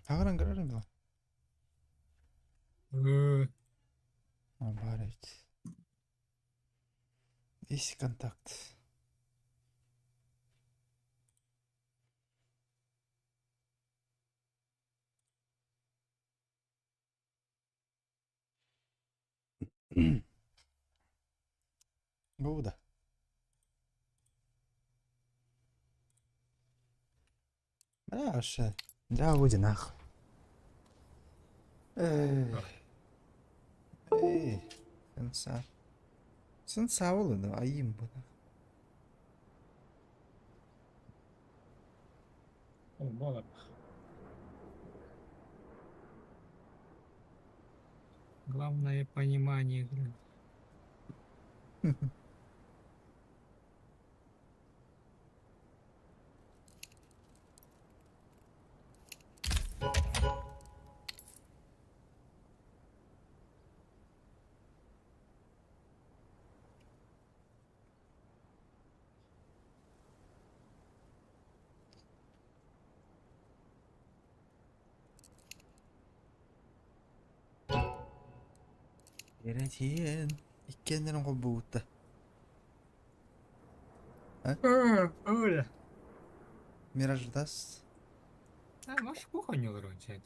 Кагыран көрөрүм била. Бар эт. Есть контакт. Буда. Аша. Да, уйди нахуй. Эй. Сенса. Сенса болду. Айым буда. Болот. Главное понимание игры. Еретиен. Иккендерин коббугутта. Öyle. Мираждас. Маш кухоньолор oyuncaydı.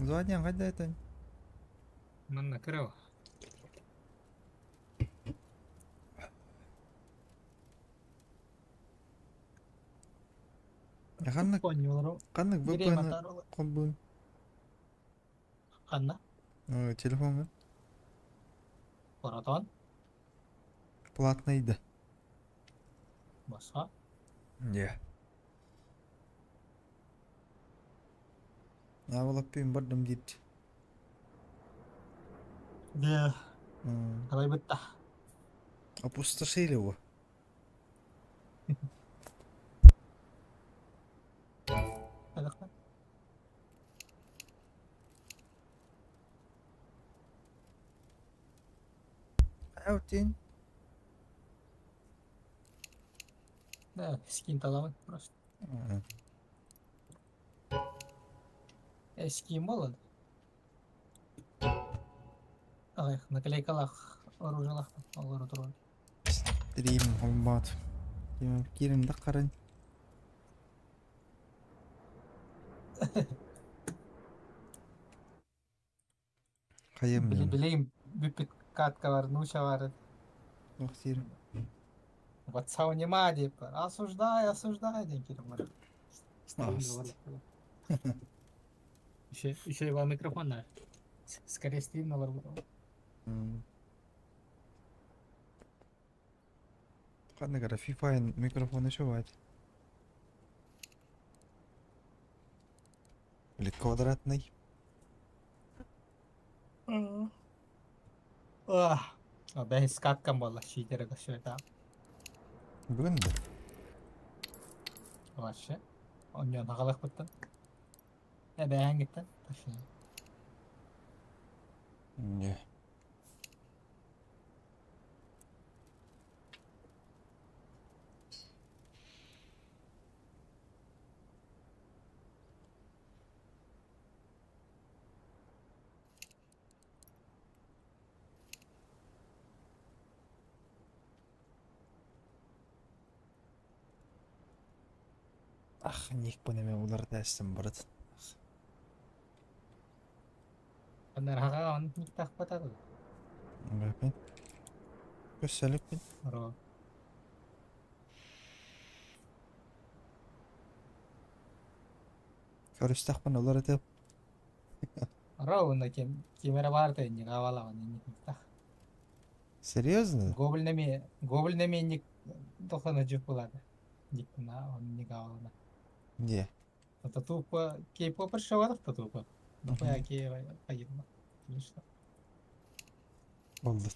Звадян кайда айтайын? Манна кірау. Каннык Кухоньолор. каннык Берем VPN atar olur. коббун. Kanna. Телефон Paraton. платныйды. Басқа. Я. Авалаппен бардым дейт. Де. Қалай бітті. Опустошили его. Қайдақта. Аутин. Да, скин таламын просто. Скин болады. Ағай, наклейкалақ оружиялақ. Олар отырған. Стрим комбат. Киримді қарын. Қайым мен. Білейм, бүппет катка бар, нуша бар. Лохсир. WhatsApp нема деп. Осуждай, осуждай деген келім бар. Аст. Еще два микрофона. Скорее стримналар бар. Қандай қара FIFA микрофоны еще байды. Или квадратный. Бәйіс каткан болла, шейтерігі сөйті. Бүгін бі. Вообще. Оннан ағалық бұттын. Бәйін кеттін. Не. Ах, ник бұнеме оларды әстім бұрыд. Ондар ағаға оны никтақ батады. Бәпен. Көссәлік бен. Ро. Көрістақ бен олар әтеп. Ро, онда кемері барды, ник авалаған, никтақ. Серьезно? Гобль неме ник тоқына жүк болады. Никтіна, оны ник авалана. Не. Это тупо кей-попер шавадық-то тупо. Нахуя кей пагидма. Конечно. Болды.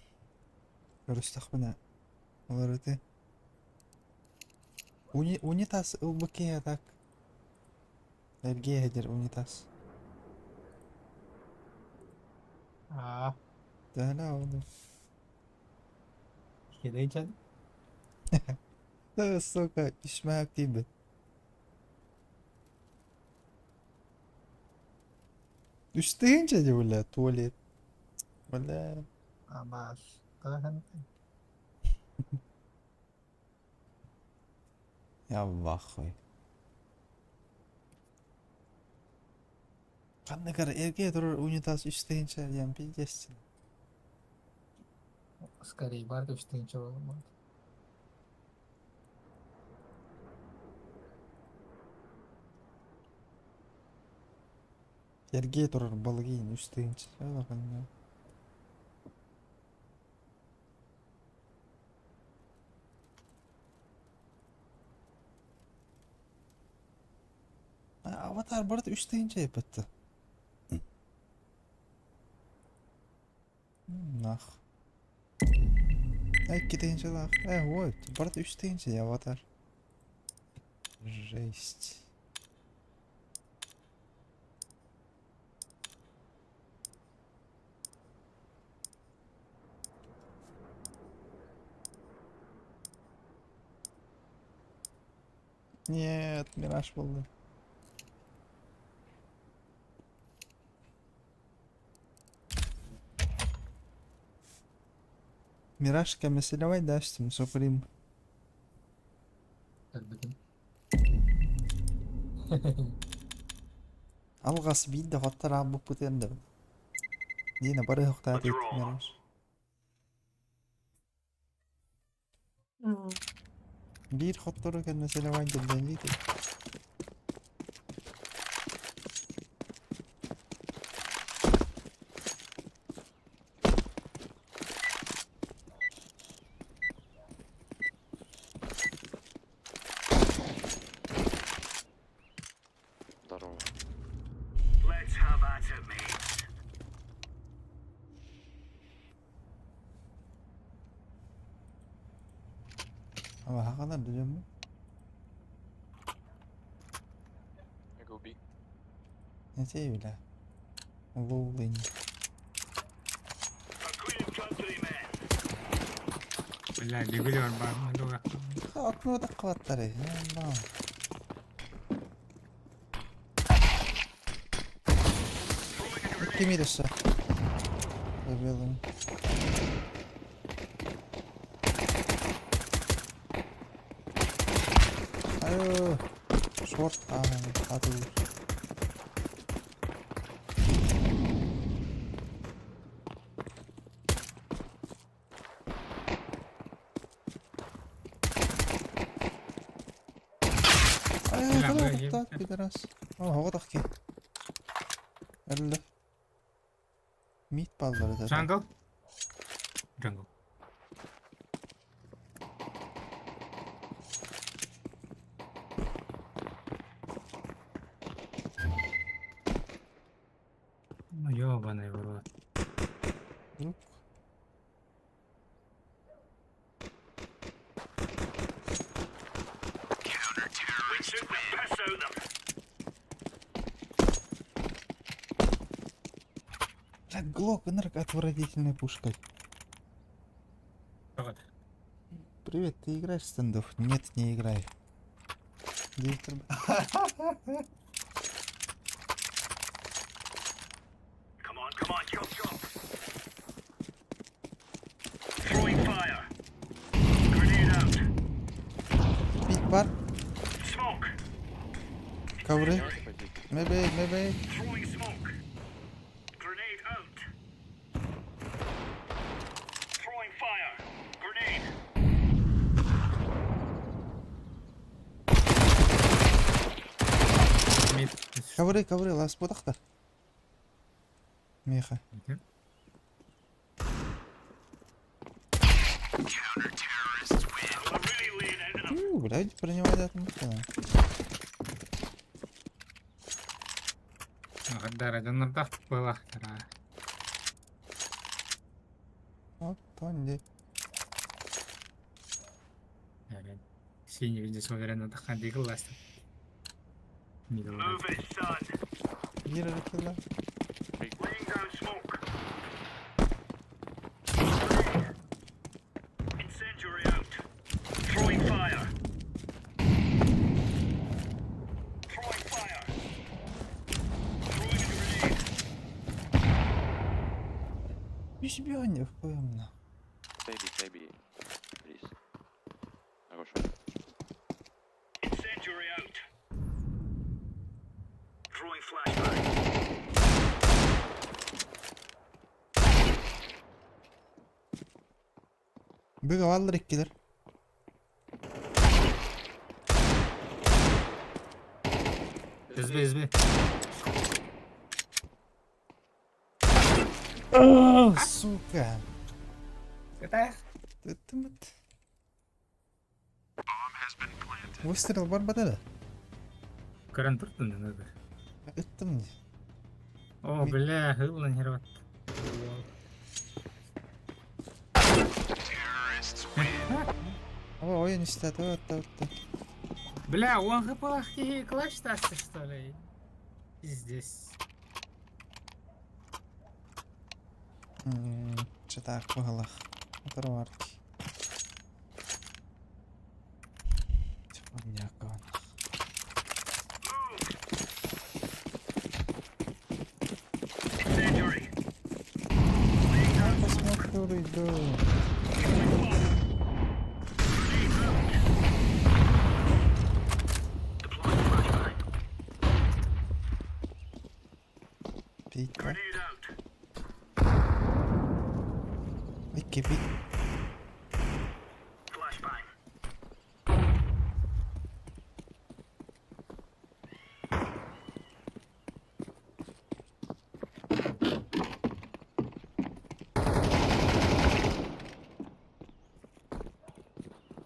Көрістақ бен олар әте. Унитаз ылбыке так. Әлге әдер унитаз. Да, оны. Кедей чады? Да, сука, ишмәк дейбі. Üsteyince de ولا tuvalet ولا Amas. Tahan. ya vaxoy. Kanne kadar erkeğe durur unitaz üsteyince yani bilirsin. Скорее, бар üstüne çoğalım. Erkeğe durur balgın üsteyince. Öyle kanne. Avatar burada üsteyince yapıttı. Nah. İki deyince lah. Вот. Burada üsteyince ya avatar. Жесть. Нет, мираж болды. Мираж кәмеселевай дәштім, сопырим. Elbette. Алғас бейді ғаттар абып көтерді. Дені бары ұқтат етті мираж. Bir ғаттары кәмеселевай дәлден дейді. Здорово. Let's have at it, mate. Ama haqalar diyeceğim mi? I go B. Ne şey bile. Lowling. A clean country, man. Бля, регулер бар. Много. Atmıyor da kıvatları. Allah. Kim yedisi? Bebeğim. Ayo. Short. Hadi. Ayo, Lan kadar böyle tak bir biraz. Ama hava da ki. Elle. Meatballları da. Jungle. Jungle. Ну ёбаный в рот. Yok. We took the piss out of them. Бля, Глок, энерго отвратительной пушкой. Вот. Привет, ты играешь в стендов? Нет, не играй. Директор... Come on, jump, jump. Throwing fire. Grenade out. Пить бар, Smoke. ковры. Можешь пойти? Мебей. Throwing smoke. Grenade out. Throwing fire. Grenade. Мид. Ковры, лас бодахта. Меха. Мгм. We're really laying into them. Блядь, принимай дату. Гадара, жаннарда было. Вот, тонди. Синий видишь, уверенно, доходи глаз. Мидл. Move it, son. Гира килла. Laying down smoke. Incendiary out. Throwing fire. Throwing fire. Throwing a grenade. Ебёнь, хуемно. Baby, please. I go short. Incendiary out. Throwing flashbang. Böge alır ikkiler. Üzme. Сука. Это Тымыт. Выстрел бар бата. көрін тұрдың да. Ыттым. О, бля, хылын херват. Ава oyun istedi. Öttü. Бля, он хпалах клатч тасты, что ли? Пиздец. Читак пыгалах. Оторварки. Маньякон. Incendiary. Посмотрю, иду. Пить, да? Grenade out. Пить, пить. Flashbang.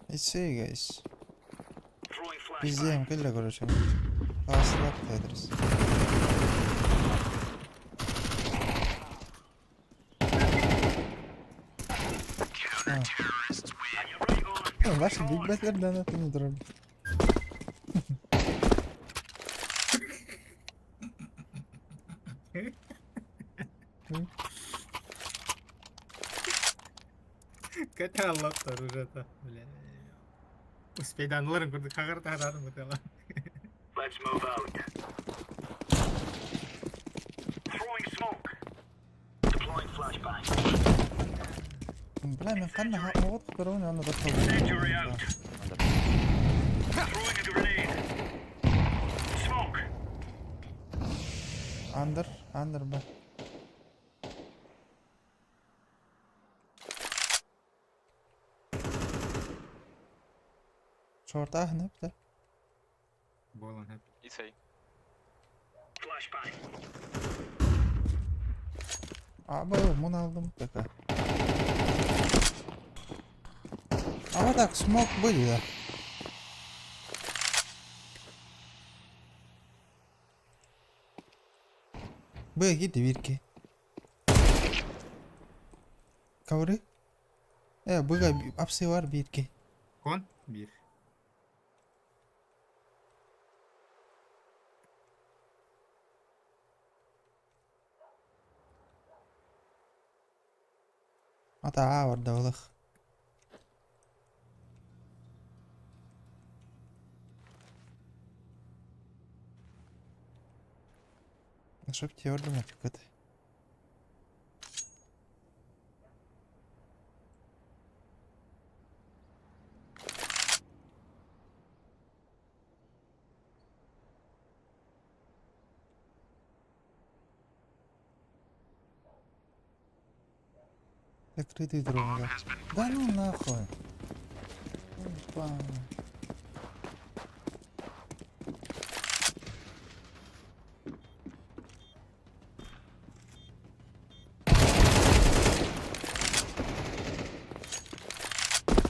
It's see guys. Throwing flashbang. Пиздеем, кыля, короче. Аслап тетрис. And you're right on. Ваши бигбетлерден это не дробь. Кәтә аллаптар уже та, бля. Успейданларын күрді, қағырта арадым бұтала. Let's move out. Throwing smoke. Deploying flashbang. Бля, мен қанна оғыт қыдыруын аны да Incendiary out. Throwing a grenade. Smoke. Андер ба. Шорт ахнып да. Болон хәп. It's A. Flashbang. Абы, мұны алдым така. Ама так, смок были, да. Б, гиди вирки. Кавры? Быга апсы var бирки. Кон? Бір. Ата А var da ылых. Чтоб тебе орден отвлекать. Открытый дрон, да. Да ну нахуй. Опа.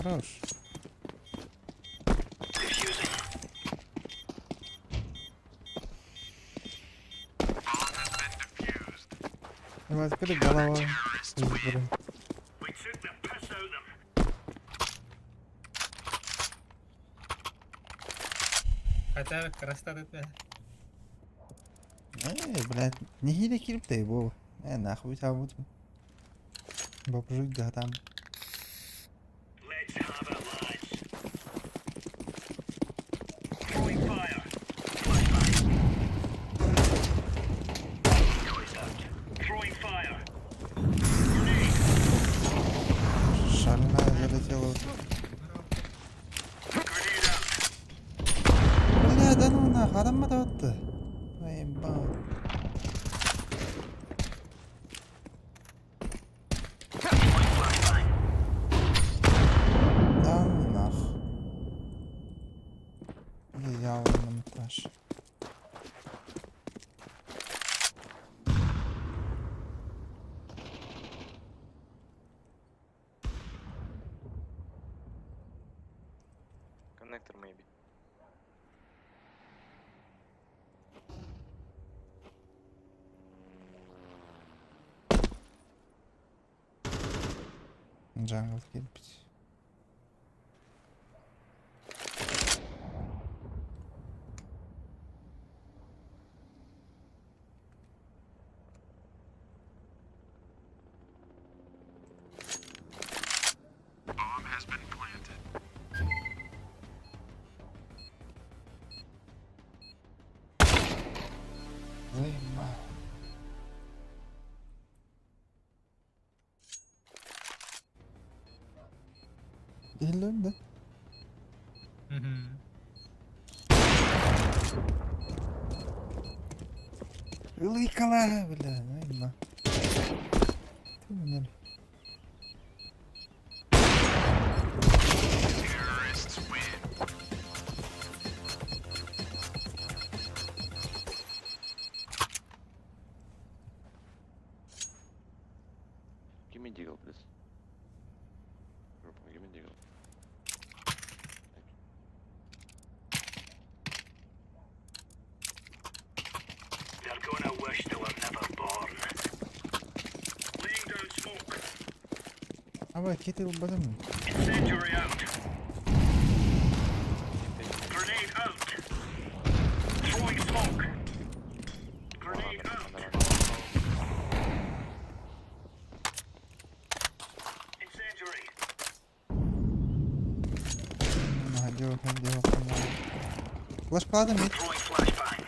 Хорош. Ну, а теперь голова. Выборы. We took the piss out of them. Хотя красота это. Блядь, не хили кирпта его. Нахуй там вот. Бабжик, да там. Let's have it, lads. Throwing fire. Flashbang. Choice out. Throwing fire. Grenade. Adam mı dağıttı? Vay bam. Allah. Bir yavrunum var. Connector maybe. Jungle gelip. Vay bam. Değiller de. Hı hı. Великала, бля, наверное. Ты меня... Give me deagle, please. Group, give me deagle. They're gonna wish they were never born. Laying down smoke. Ama kiti ubadım. Incendiary out. Grenade out. Throwing smoke. Grenade out. Incendiary. Hadi bakalım. Flash paladım mı? Throwing flashbang.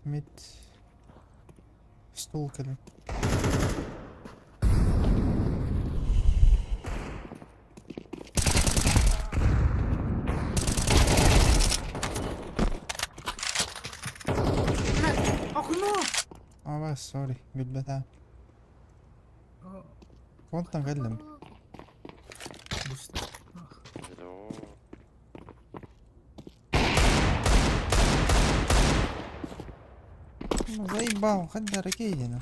Mid. Stol kalın. بس سوري بالبتاع كنت نغلم Hello. زي باو خد ركيجنا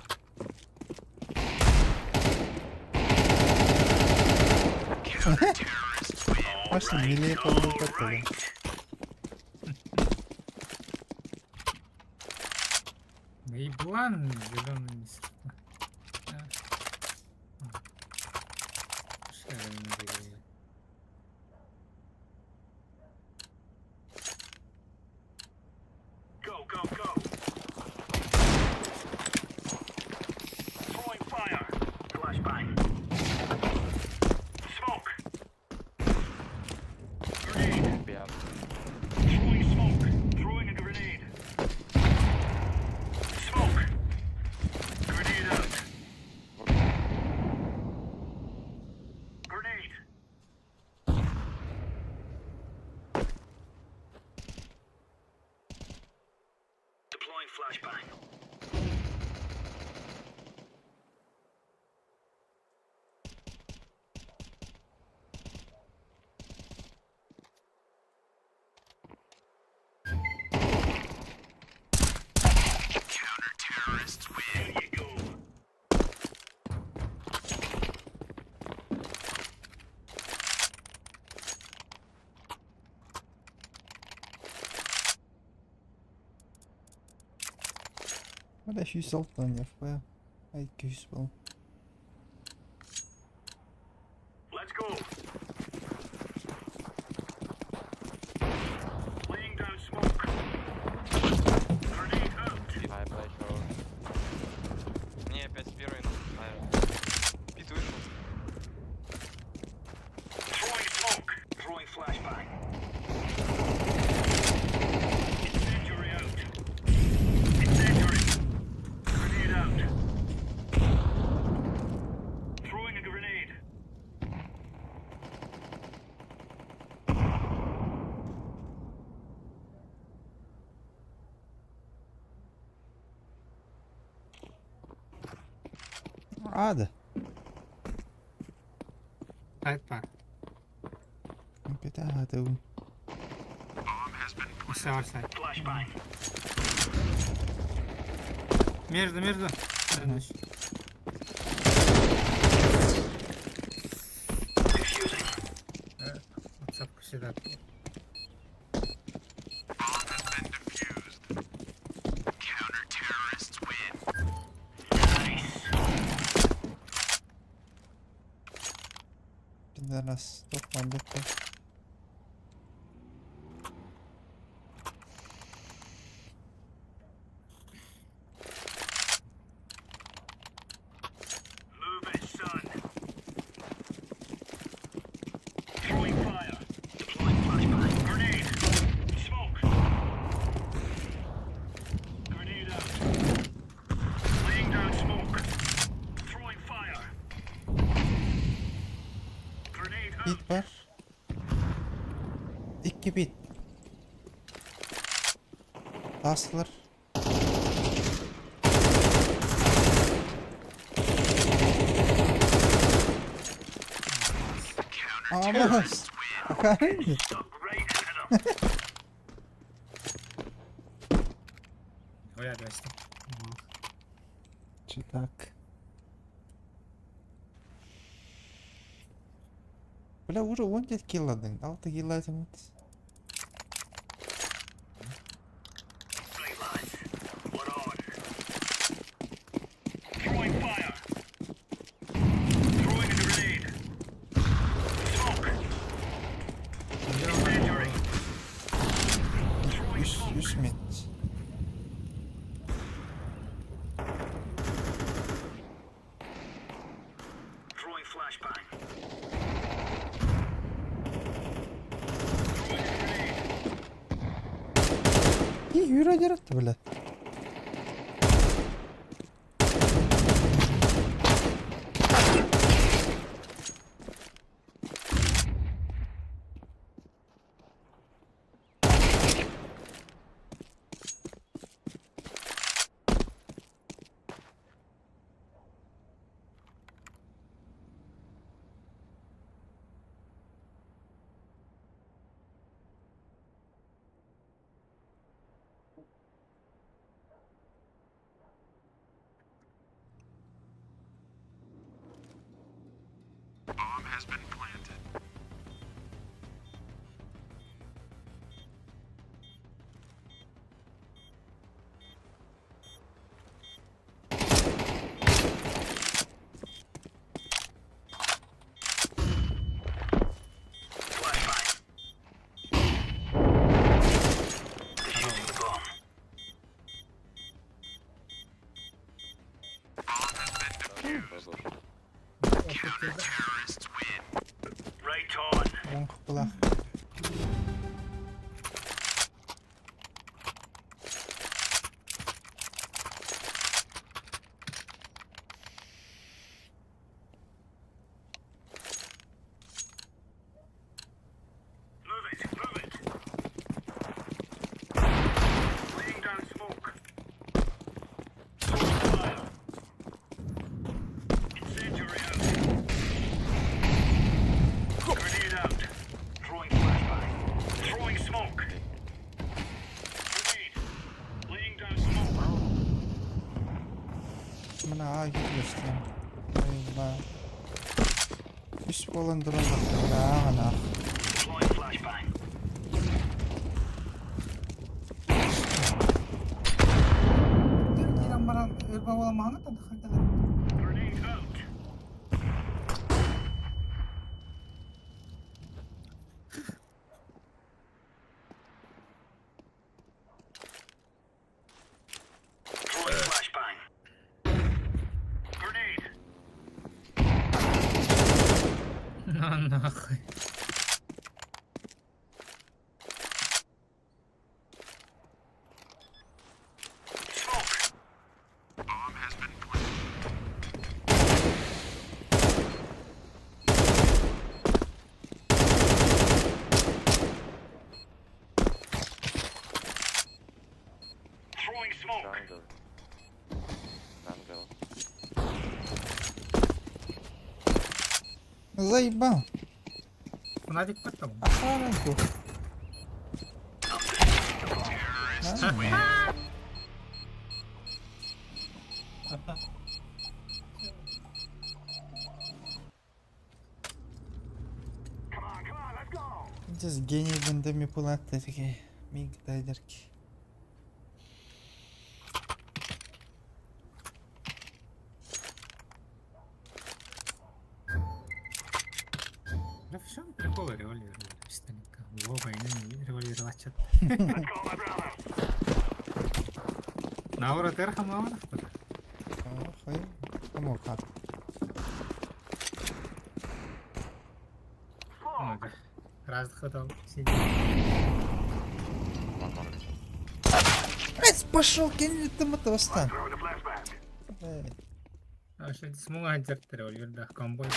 وش الميلي قبل القتل Еблан зеленый миск. Go, go, go. Throwing fire. Flashbang. Smoke. Grenade. Be up. Throwing smoke. Throwing a grenade. Smoke. Grenade out. Grenade. Deploying flashbang. There you go. ولا شي سلطان يا اخويا هاي كيسبل Let's go. Laying down smoke. Grenade out. Хай, плащ, не, опять с первой, но хай. Пит вышел. Throwing smoke. Throwing flashbang. Incendiary out. Incendiary. Grenade out. عادة. Side var. بتاعها تو. İşte var side. Flashbang. Между. Дальше. Defusing. WhatsApp всегда. Bizde nasıl toplandık da. Move it, son. Throwing fire. Deploying flashbang. Grenade. Smoke. Grenade out. Laying down smoke. Throwing fire. Grenade out. Bit var. 2 bit. Bastılar. Ama bakayım. Stuck right into them. Oraya da açtım. Çıtak. Bля, уже 11 killadın. 6 killadın. Right, lads. We're on. Throwing fire. Throwing a grenade. Smoke. Incendiary. Throwing smoke. 100 mit. Throwing flashbang. İyi yürü yarattı bile. Flashbang. Defusing the bomb. Right on. 10 kapılar. Move it. Laying down smoke. Throwing fire. Incendiary out. Grenade out. Throwing flashbang. Throwing smoke. Grenade. Laying down smoke. Bana ağa gidiyorsun. Eyvah. İş bolundurun bakalım. Ana. Deploying flashbang. Kiran bana örba olamağını da dıkırdılar. Grenade out. Throwing flashbang. Grenade. Нахуй. Smoke. Throwing smoke. Jungle. Jungle. Заебал. Фнатик потом. Охранку. Just genial bunda manipulattırki. Migdaydirki. Да в чем прикол револьвера? Пистолетка. Во, войны револьвер лачат. Наура терха маура. Хай. Помока. Много. Раз хотел сидеть. Эс, пошел, кинь там этого стан. А что смуга держит револьвер, да, комбой.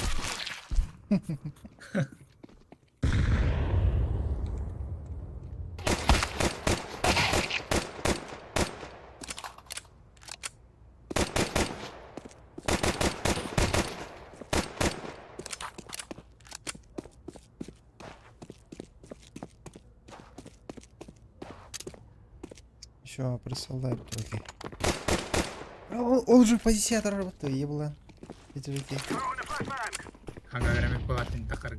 Еще присылай только. Он уже в позиции работает, ебла. Эти руки. Ага, время платин тахар.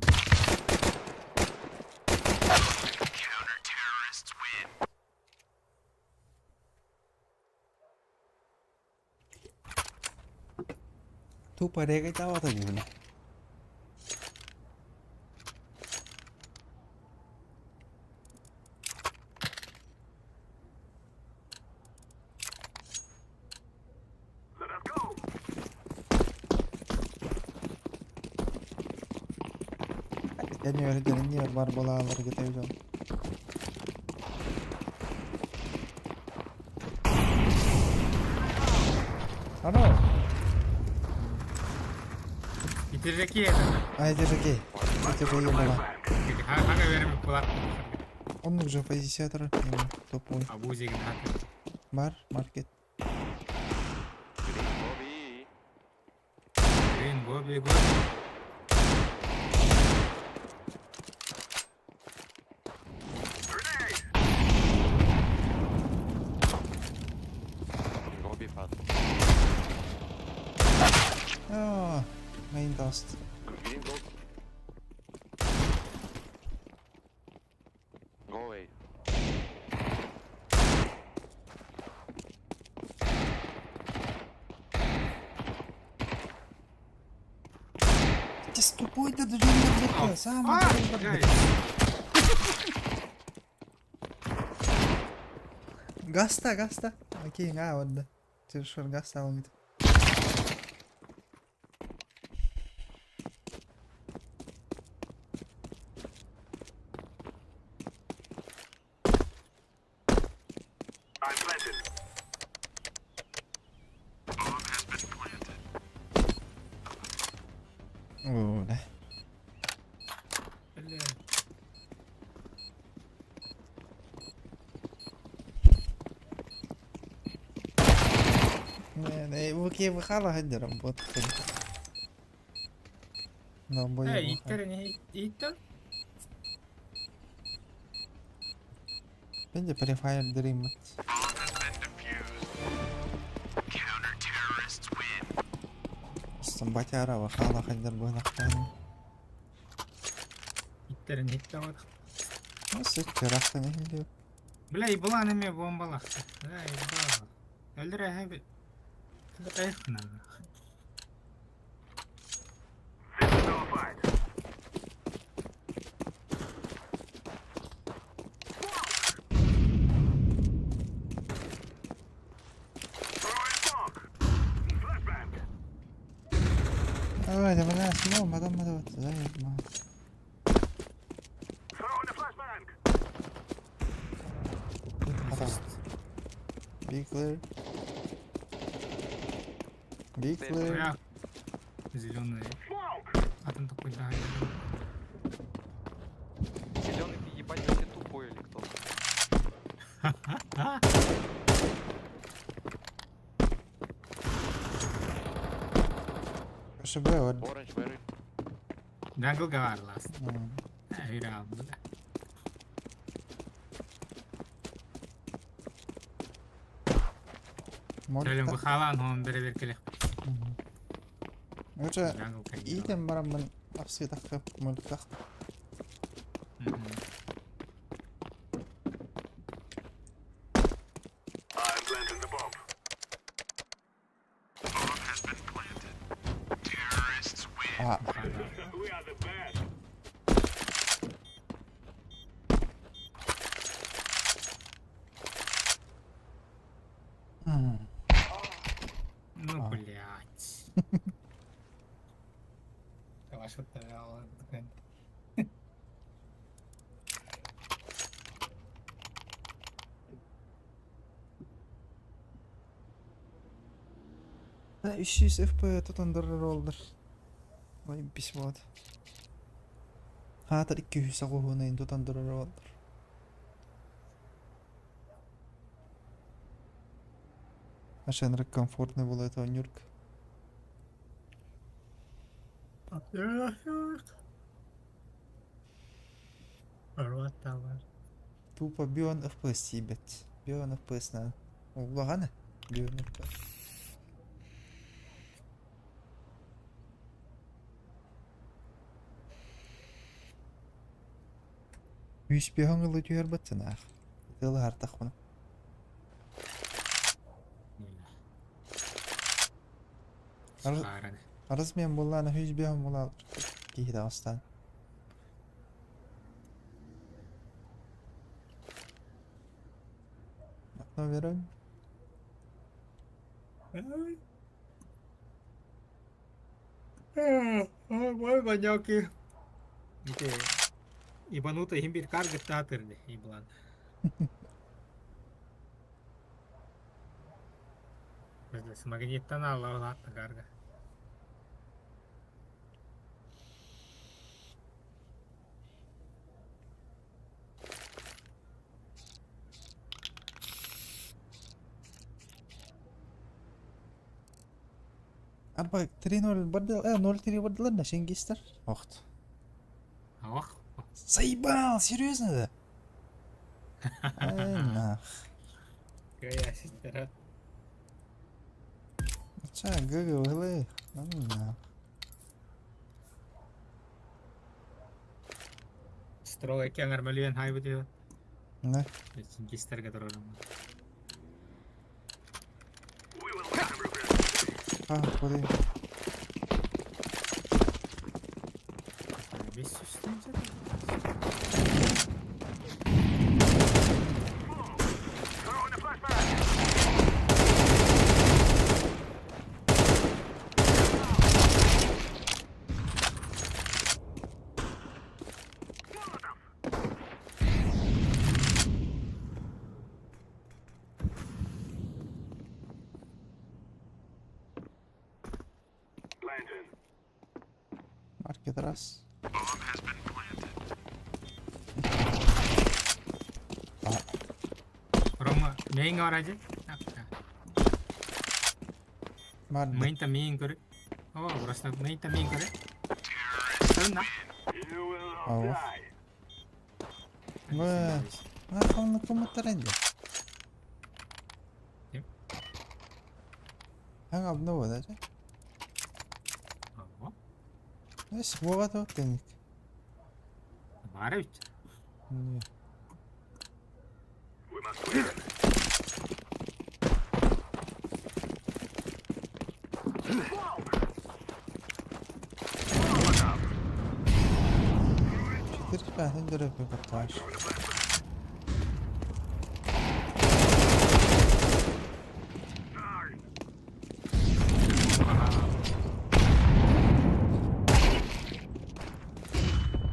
Тупо регать авато гуля. Yani öyle denince barbalalar getireceğim. Ano? Итержаки это. Ay держи. Это же ебала. Ага, время платин. Он уже позиционер. Топ-мой. Абузик нахер. Бар, маркет. Bobby. Грин, Бобби, Бобби. Bobby fan. Oh, main dust. Green gold. Go away. Ты с тупой да даже не добил. Сам Ай! Gasta. Окей, вот да. Ты что, гаста он говорит. I'm planted. О, да. Бля. Не, его выхала хадер работать. Но бой. Иттер не иттер? Бенде Prefire Dream. Батяра выхала хадер бой нахтан. Иттер не иттер вот. Ну, суть рахта не идет. Бля, и была на мне бомбала. Да, и была. Өлдірі әбі. Эх, надо. This is our fight. Throwing smoke. Flashbang. Давай, давай, снова, потом вот, заебал. Throwing a flashbang. Be clear. Be clear. Бля. Зеленый. Smoke. А там такой, да. Зеленый, ты ебать, ты тупой или кто? Что было? Orange, where is? Jungle'ga var last. Hmm. Yürü aldı da. Söyleyeyim bu Molta. halan hon bir kelek. Öce Jungle kaydı. iyiden baram ben apsi takıp molta. I'm planting the bomb. Bomb has been planted. Terrorists win. Aa, We are the best. hmm. Ну, блядь. Давай что-то Ha, 300 FP tutundurur oldur. Vay pis болады. Hatır 200 qoğunayın tutundurur oldur. Aşanırık комфортный болады ойнюрк. Тупо бион FPS ебет. Бион FPS на. Улағаны? Бион FPS. Yüz bir hangılı diyor batın ah. Yılı hartak bunu. Arız men bullana yüz bir hangılı alır. Giydi aslan. Bakma verin. Ой, баняки. 이게 ебанутый имбирь каргетаторный, еблан. С магниттан алла карга. Абба 3-0 بدل 0-3 بدل на Шингистер. Охт. Ох, Заебал, серьезно да? Ай нах. какая сестра. Ча, гага углы. Ай нах. Строй кенгар миллион хайбудио. Да. Гистер который. We will never regret. А, ходи. Без сустенца. Throwing the flashbang. Planting. Market раз. Bomb has been planted. Рома, мейн орajı. Мад. Мейн-то мейн करे. О, просто мейн-то мейн करे. Сына. You will Oh. all die. Вэ. А, он комментаринде. Kim? Hangi abone olacak? Ого. Neyse bu kadar teknik. Var ya. Ne? We must win. Четыре пятый дыры попытаешь.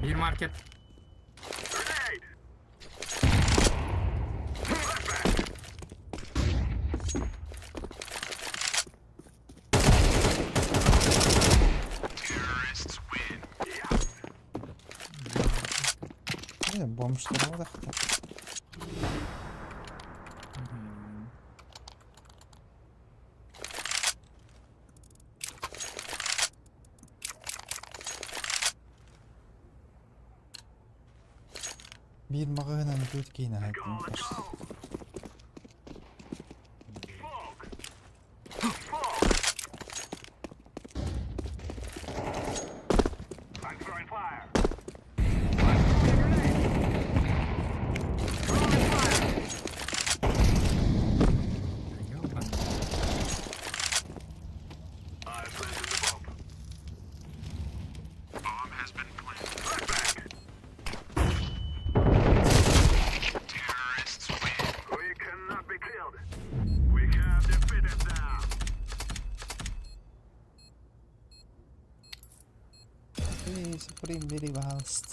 Bir market. Grenade. Terrorists win. Ne bombaşlara da hatta. Bir mağanan ötkeyine haytım baş. Fog! Fog! I'm throwing fire! I'm throwing a grenade! Throwing fire! Ёбан. I've planted the bomb. Bomb has been planted. Flashbang! Terrorists win. We cannot be killed. We have defeated them. Supreme very vast.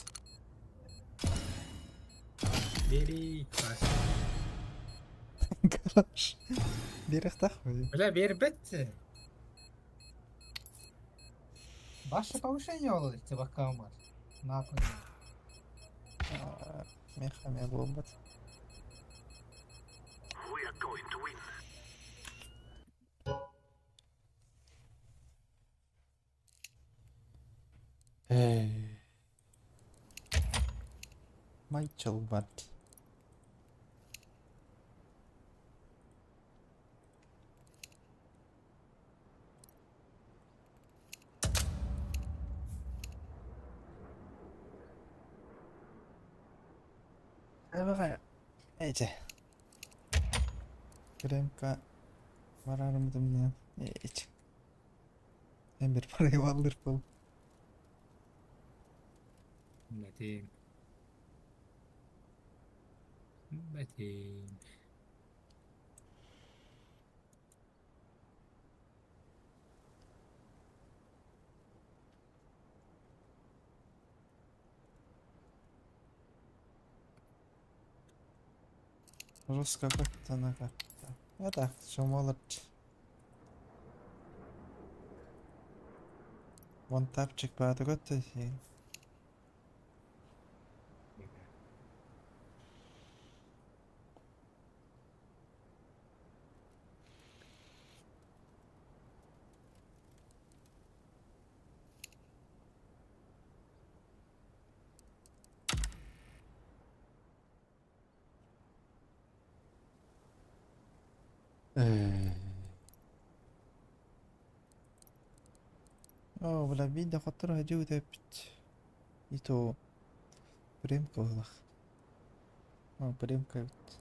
Very fast. Garaj. Direkt takmıyor. Bля, bir bitti. Başka kavuşan yolu işte bakalım var. Ne yapacağım? Mecha bombat. We are going to win. Michael Butt. Bakaya. Ece. Kremka var mıydım ya? Hiç. Ben bir parayı alır bul. Metin. Metin. Ruska как-то на как. Я так, что молод. Вон тапчик подготовь. ولا بدي اخطرها جودة بت يتو بريمكا والله بريمكا بت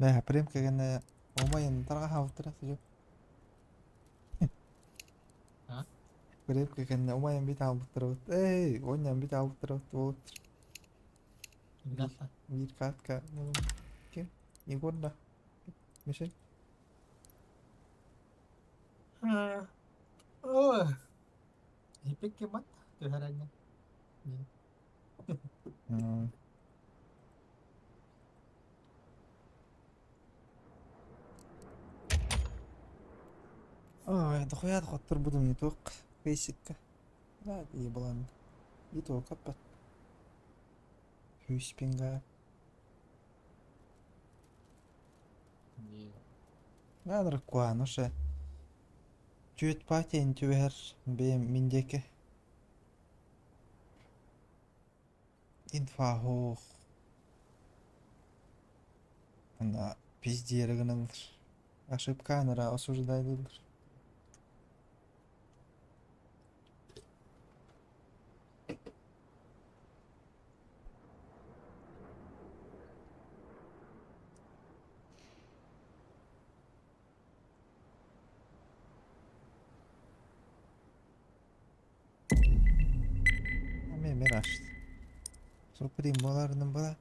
لا بريمكا كان وما ينطرحها وطرح جو ها؟ بريمكا كان وما ينبيتها وطرح ايه وين ينبيتها وطرح Bilhassa. bir kartka kim Igor'da Michel Oh. Hipik kemat keharannya. اه ده خويا خاطر بدهم يتوقع في سكة لا دي بلان يتوقع بس هوش بينغا لا دركوا نوشة جوت باتي انتوهر من ديكه инфа hoch она пиздерганылыр ошибка анара осуждайлылыр мен ашты Супрималарының болады.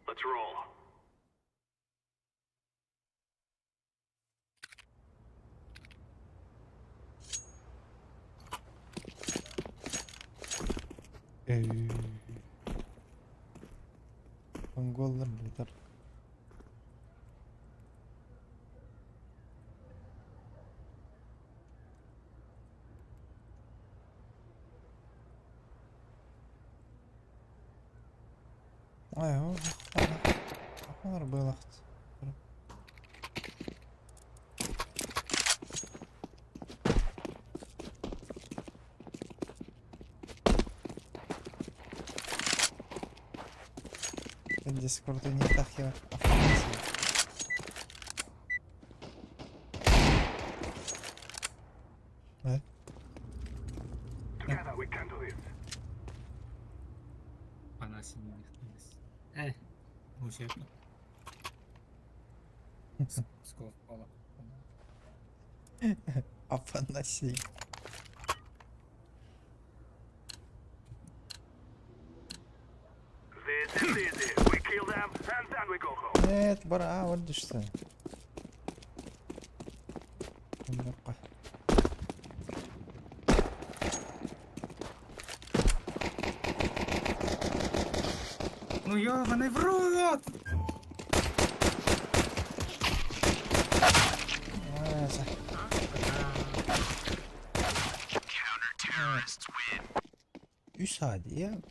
Let's roll. Mongoller leader. Ой, Ахалар байлақты. Дискорду не так я оформился. Да? Together we can do this. Она синяя осталась. Учебно. Скол впала. Афанасий. This is easy. We kill them and then we go home. Нет, бара, вот ты что. Бака. Ну ёбаный в рот! Маза. Üç hadi ya.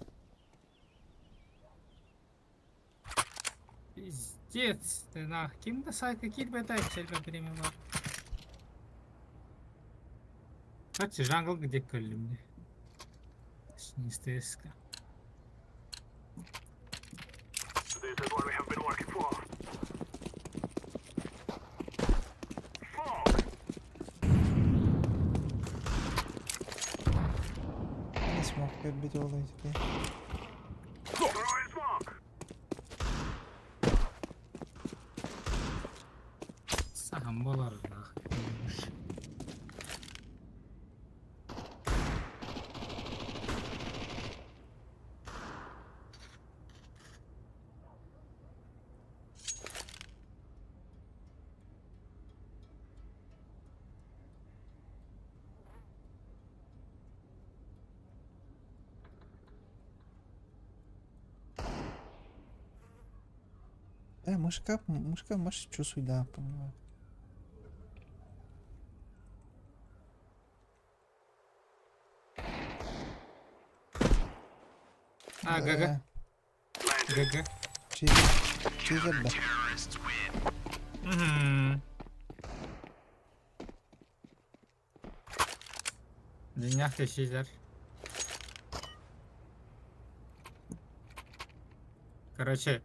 Пиздец, ты на кимда сайка кирбетай челга перемела. Кстати, жангл где көлімде? Не стеска. This is what we have been working for. Fog! Ne smoke bir de olaydı be. Throwing smoke! Сахам болар да. Мышка, может, чувствуй, да, понимаю. ГГ. ГГ. Чизер, да. Денях ты шизер. Короче,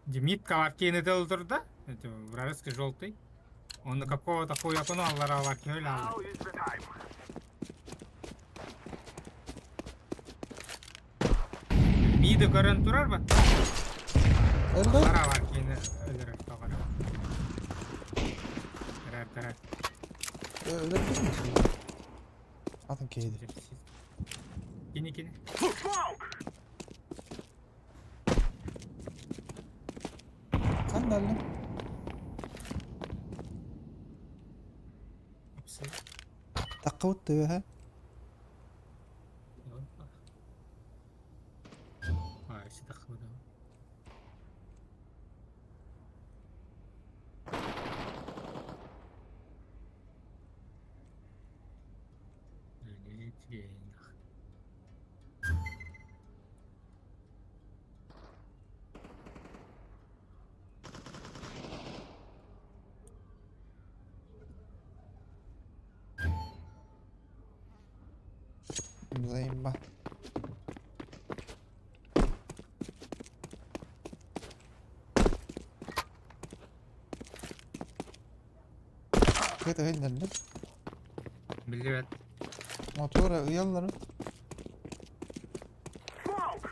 Демид каваркины дел турда. Это вражеский желтый. Он на какого-то хуя куна ларава кёля. Now is the time. Миді көрін тұрар ба? Öldü. Ларава кені өлірек тоғыр. Кірер. Öldürdün mü? Atın keydi. Кені. Smoke! Sen de öldün. Dakika bitti ya ha. İşte dakika da. Заебал. Kötü öldürdüm. Bildiret. Motora uyarları. Smoke!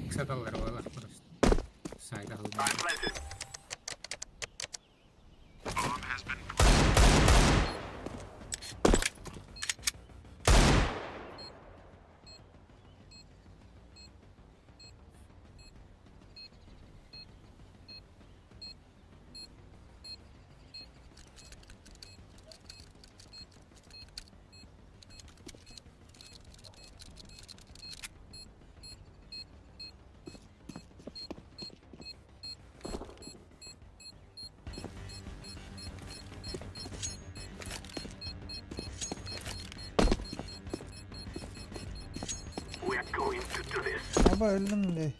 Kısa dalları var burası. Sayda hızlı. I'm planted. Baba öldüm de.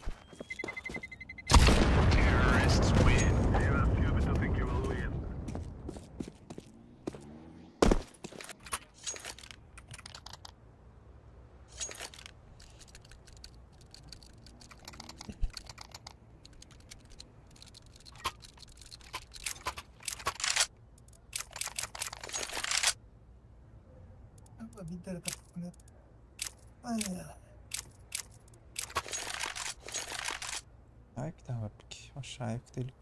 Bir tane kapı. Ay ya. Ay bir daha baktık. Aşağıya gidelim.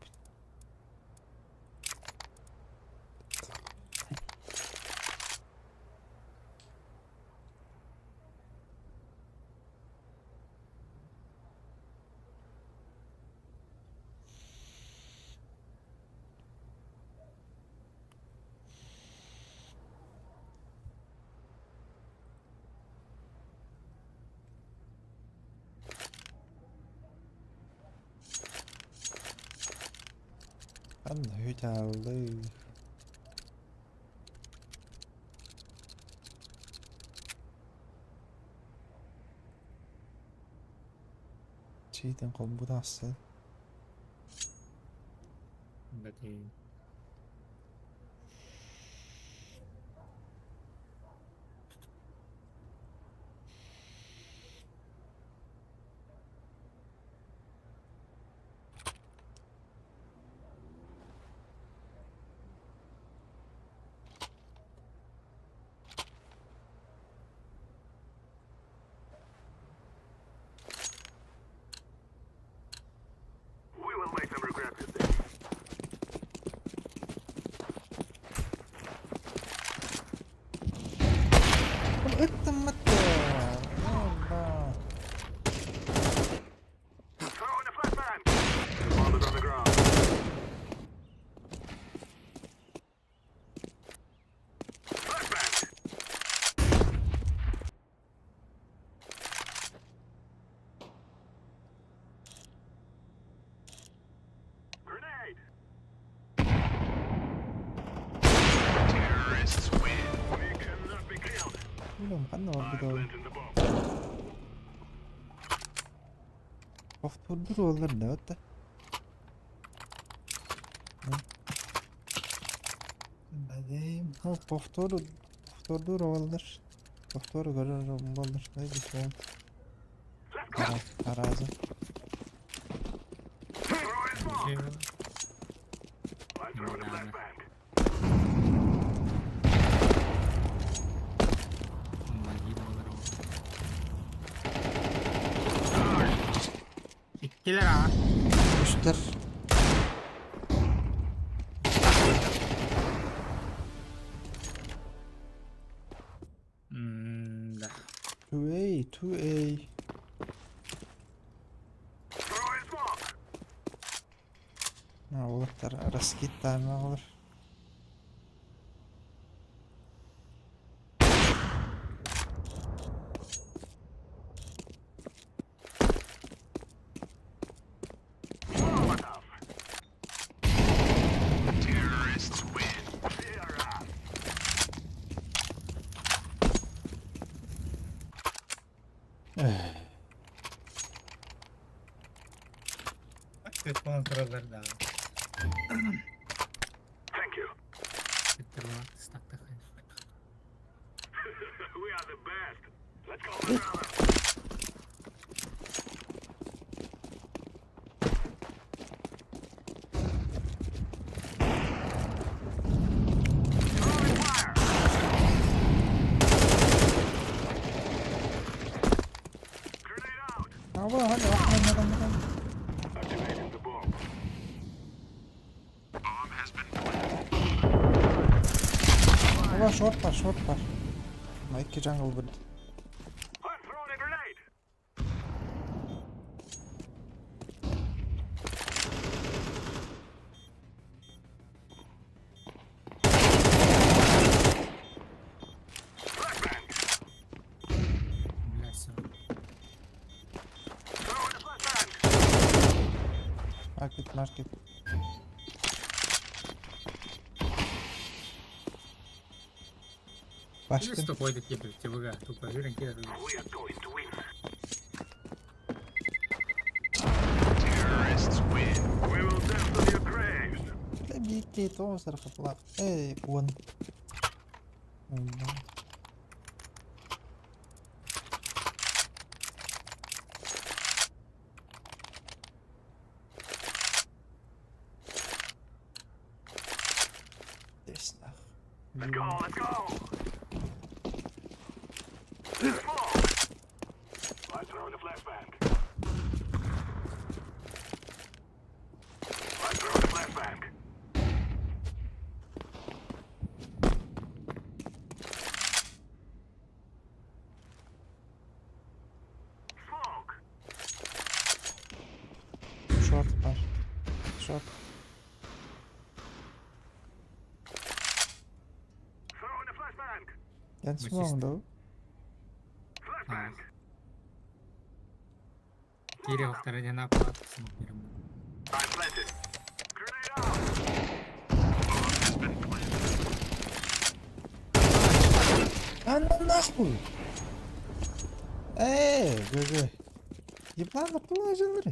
Vallahi çaldı. Şeyden kombu da asıl. Berarti Ittım mıttı. Allah. Bilmiyorum kan ne var bir daha. Hafturdur olur ne öte. Badayım. Ha hafturdur olur. Haftur görürüm olur. Ne güzel. Arazi. şey var. İkkiler ha. Üstler. Da. 2A, 2A. Ha oluklar arası gitti mi olur. Telefon kraları da. Thank you. Bitti bu. Stakta kayın. We are the best. Let's go, brother. Throwing fire. Grenade out. Hava hadi bakmayın neden. Activating the bomb. Hava short var. Ama iki jungle burada. I'm throwing a grenade. Flashbang. Bilersin. Throwing a flashbang. Market. Başka. Или что пойдет тебе, ТВГ, тупо жирен кидает. We are going to win. กี่โต้สารพัดหลักเอ้ยอ้วนอืมเดสนะ Let's go. Let's go. I'm throwing the flashbang. I'm throwing the flashbang. Smoke. ช็อตไปช็อต Throwing the flashbang. ยันสมองดู Flashbang. Кире во второй на плат. I'm planted. Grenade out. あんなнахуй ГГ еблана положили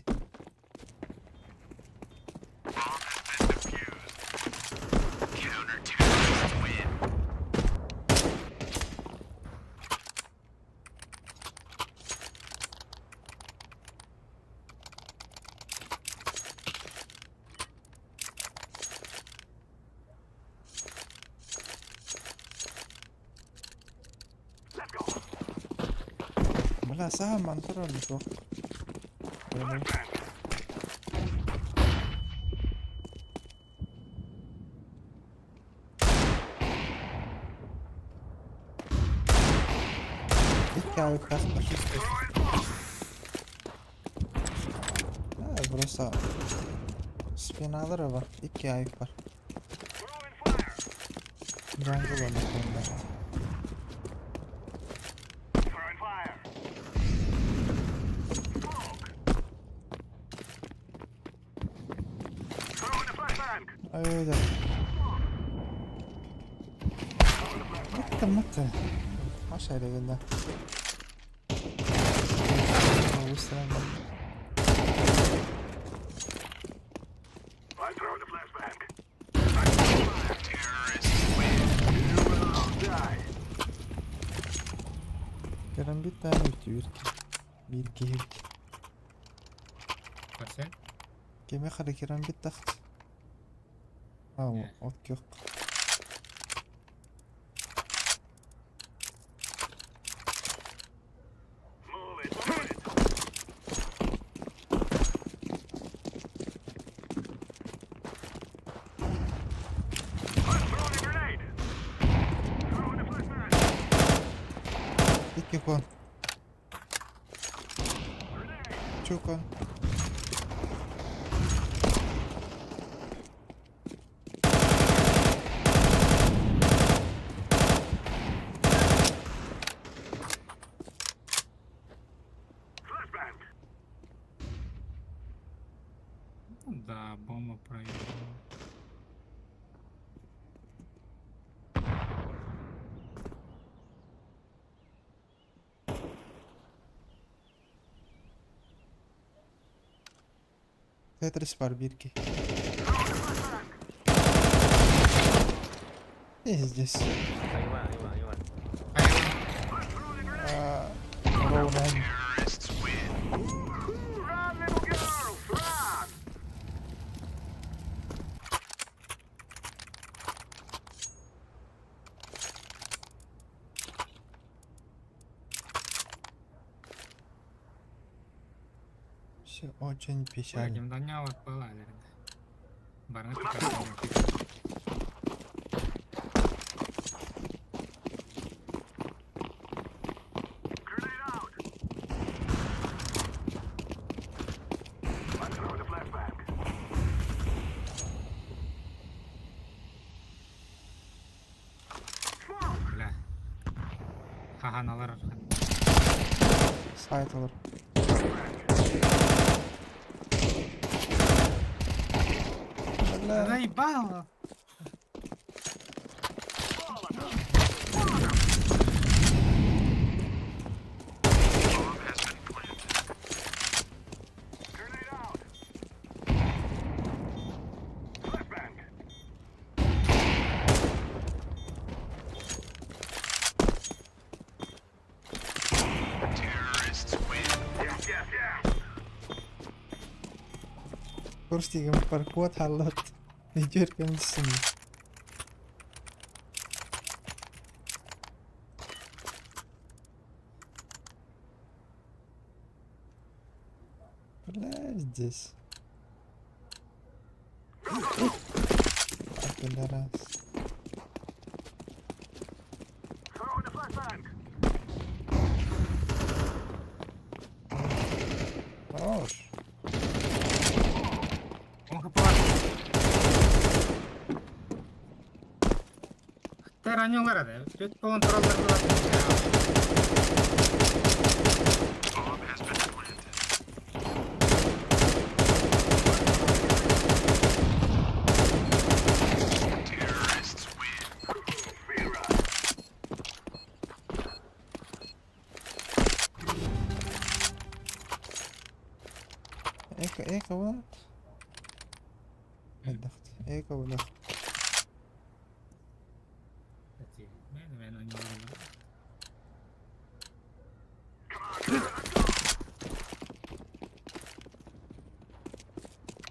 Let's go. бля сам мантра не Flashbang. Hikaye kasmış. Burası spinaları var. 2 ay var. Throwing fire. Jungle olmuş bunlar. Throwing fire. Smoke. Throwing the flashbang. Öyle. Mıkkı. Aşağıya gönder. I'm throwing the flashbang. I'm throwing fire. Terrorists win. You will all die. Kerem bir tane ötüyor ki. Bir geyik. Kaçın? Kime kadar Kerem bir taht. Ha o Evet. ot yok. Move it. Move it. I'm throwing a grenade. Throwing the flashbang. 2 kon. Grenade. Çok kon. Flashbang. Да, бомба проехала. Tetris var 1-2. Ne izleyeceğiz? Ahí va, ahí va, ahí va. Ronan. Run, little girls, run. Все очень печально. Будем донялок была, наверное. Барна пикает. Grenade out. I'm throwing the flashbang. Smoke. Бля. Хаганалар арқан. Сайт olur. Bля. Заебало! Grenade out. Flashbang. Kursiga parkuot hallot. Video yurganmisan. Здесь. Пидорас. Throwing a flashbang. Хорош. Он хапар. Ранилар ада. Чөт болгон туралдар бар. Bomb has been planted. Terrorists win. Vera. ايكا ولد. هدخت ايكا ولد. Мен ранилар.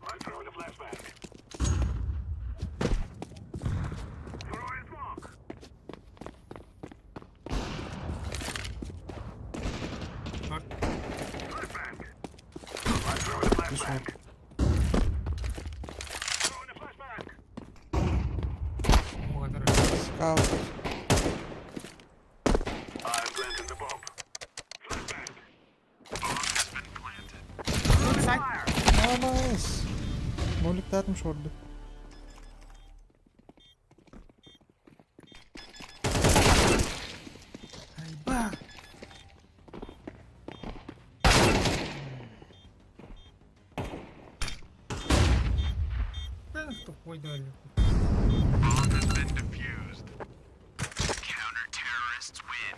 I'm throwing a flashbang. Throwing smoke. Flashbang. I'm throwing a flashbang. Throwing a flashbang. O kadar. Скаут. I'm planting the bomb. Flashbang. Bomb has been planted. Fire. Nice. مولك مش ورده. Ayba. Ben что пойдали. Bomb has been defused. Counter-terrorists win.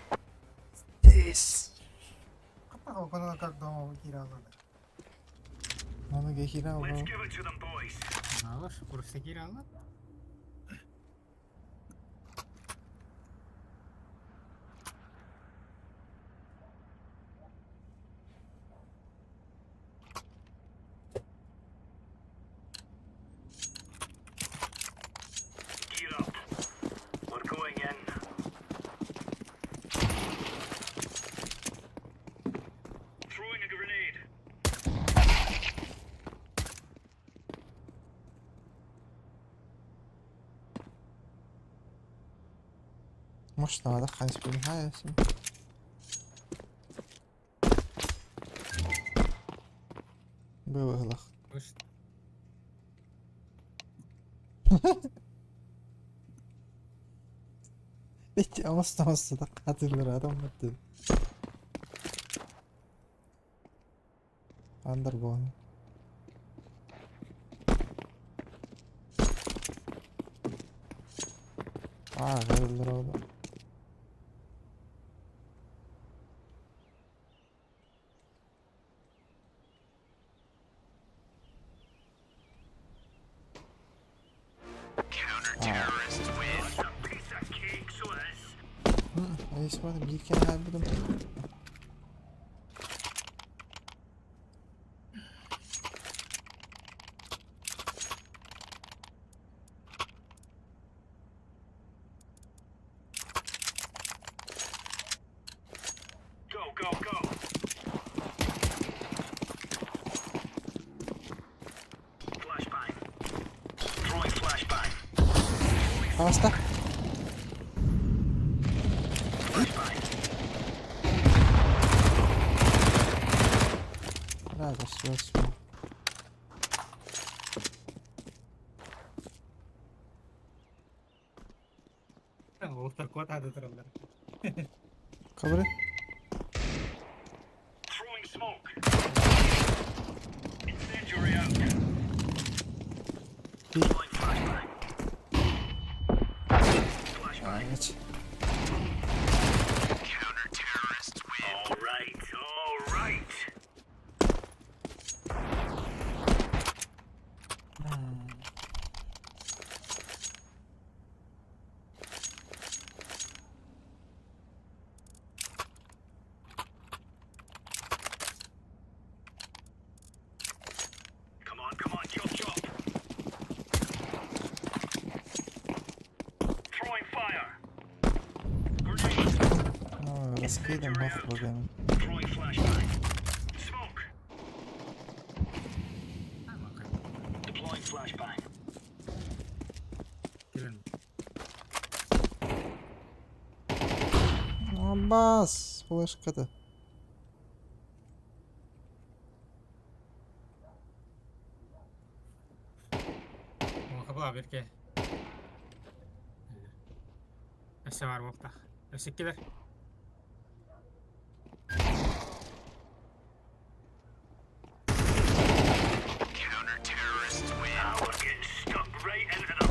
Yes. Капа кона как дома киралады. Onu geçiren Let's o. give it to them, boys. Мало шукур все киралады. Gear up. We're going in. Throwing a grenade. مش هذا خايس بالنهاية اسمه. بيوغلق. Уж Bitti ama da katılır adam bitti. Underbone. Kırılır o da. Counter-terrorists win. A piece of cake, so this. İsmail bir kere halledim. Go, go, go. Flashbang. Throwing flashbang. Hasta. Flashbang. Rada, sve. orta kod hadi turallar. Kabul et. Throwing smoke. Incendiary out. Throwing flashbang. Flashbang. Geç. Counter-terrorists win. All right, all right. Come on, come on, kill. Розкидам гов програмі. Throwing flashbang. Smoke. Deploying flashbang. Келін. Аббас! Флешкада. Қабыла берке. Әсі бар болта. Әсік келер. Now we're getting stuck right into the...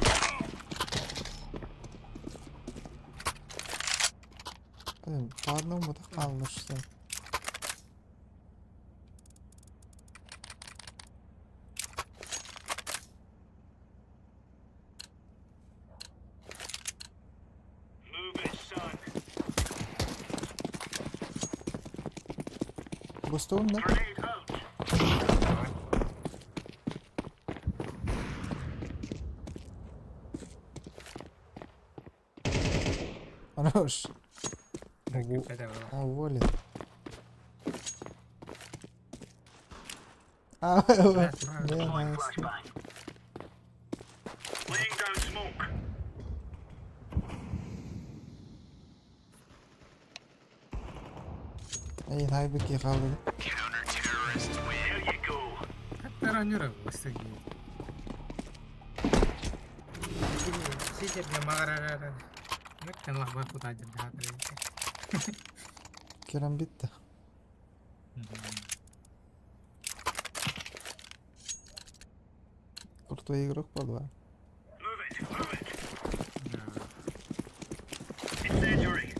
По одному так қалышты. Move it, son. Бустун, да? Grenade out. Хорош. Қайда бар. Уволен. Turan. Deploying flashbang. Laying down smoke. Эй, хайбеки қалды. There you go. Қаттаран жүрі өстігі. Сидерге мағарарары. Мәктен лақбай құта жүрді хатыр. Керам битті. Крутой игрок по два. Move it, move it. Incendiary.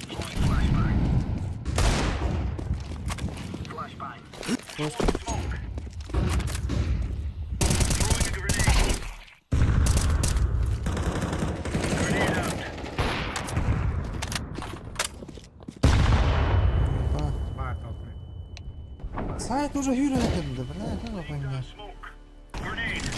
Deploying flashbang. Flashbang. Просто Smoke. Throwing a grenade. Grenade out. Бар тоқны. сайт уже yürüdü. Бля, как Laying down понять. smoke. Grenade.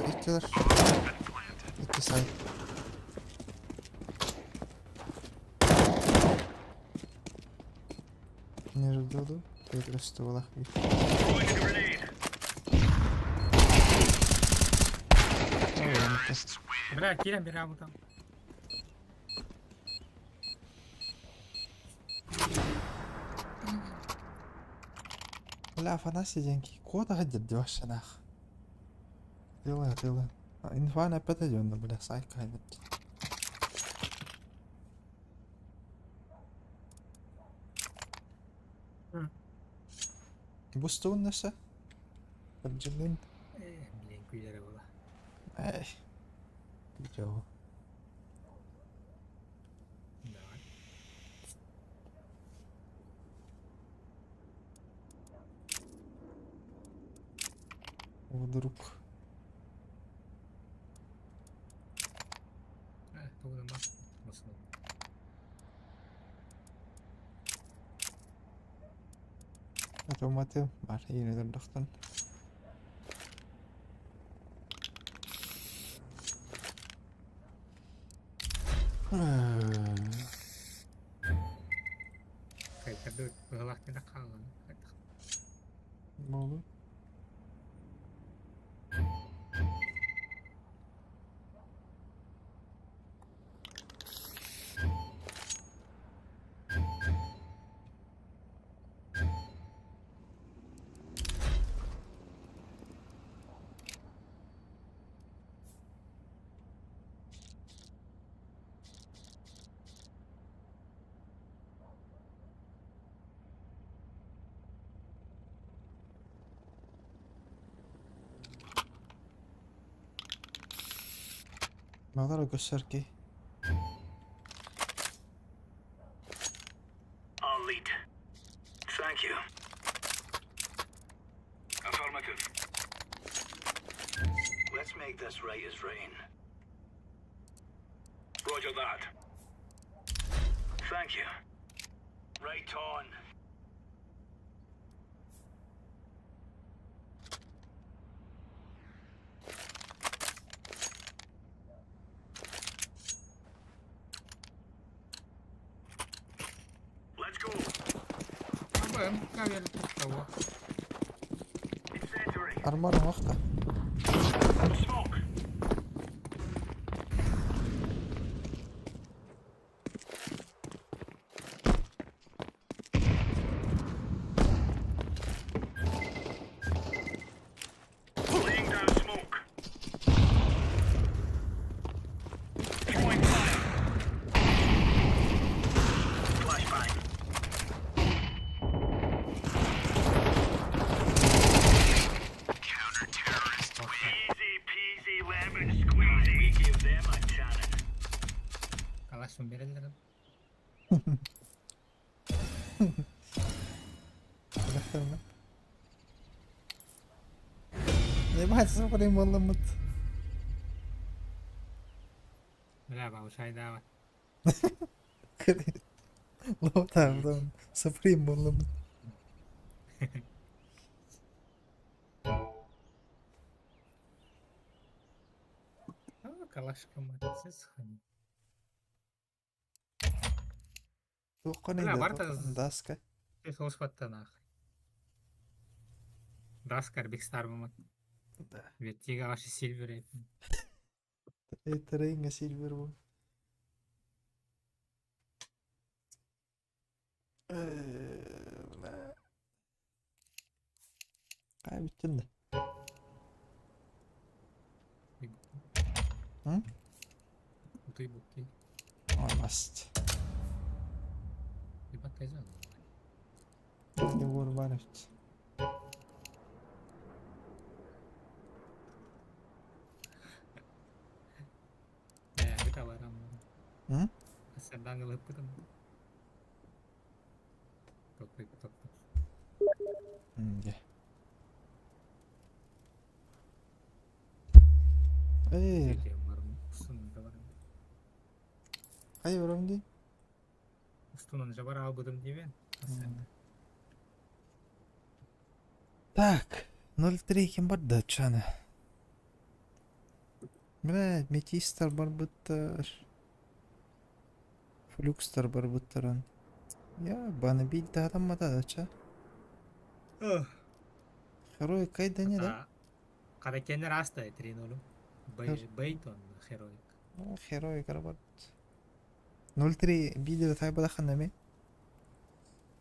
İttiler. İtti sayt. Не ждал, перестала. Throwing a grenade. Бля, келем бері абылтам. لا Афанасий деньги. Кода гадит вообще нах. Тыла. Инфа на 5 идёт, бля, сайт кайдет. Бустун несе? Поджигин. Блин, күйлері бола. Эй. Видео. Давай. Вдруг. Тоғыдан ба? Осыны. Автоматы бар, yeniden дақтан. Қайтарды ғылақтында қалған. Болды. Надо gösterki. I'll lead. Thank you. Affirmative. Let's make this right as rain. Roger that. Thank you. Right on. Kavel tawa. Incendiary. Armor вақта. Smoke. Laying down smoke. Throwing fire. Flashbang. Counter-terrorist. Easy peasy lemon squeezy. We give them a challenge. Kalash bereldir. Bakalım. Ne bahçesi kurayım oğlum. Bela ba usay dawa. Lo tamam. Sıfırayım oğlum. Kalash kamatsiz hani. Tuğkan Bela indi. barta Daska. sohbatdan ah. Daskar big star mamat. Vetiga aşı silver ettim. Tereng nggak silver bu. Kaybettin de. Hı? Butuy butuy. Olmaz. Bir bak kayacağım. Ne vurman et. Bir tawaram. Hı? Sedang ngelepet. Tok. Gel. Jadi marun usun tawaram. Hayır oğlum değil. Устунан же бар албыдым дебен. Так, 0-3 kim бар да чана. Блядь, метистер бар бұттар. Флюкстер бар бұттаран. Я баны билді адам мада да ча. Герой кайда не да? Kada kendi rasta etrin oğlum. Bayton heroik. Герой бар. 0-3 видео тайба да ханаме.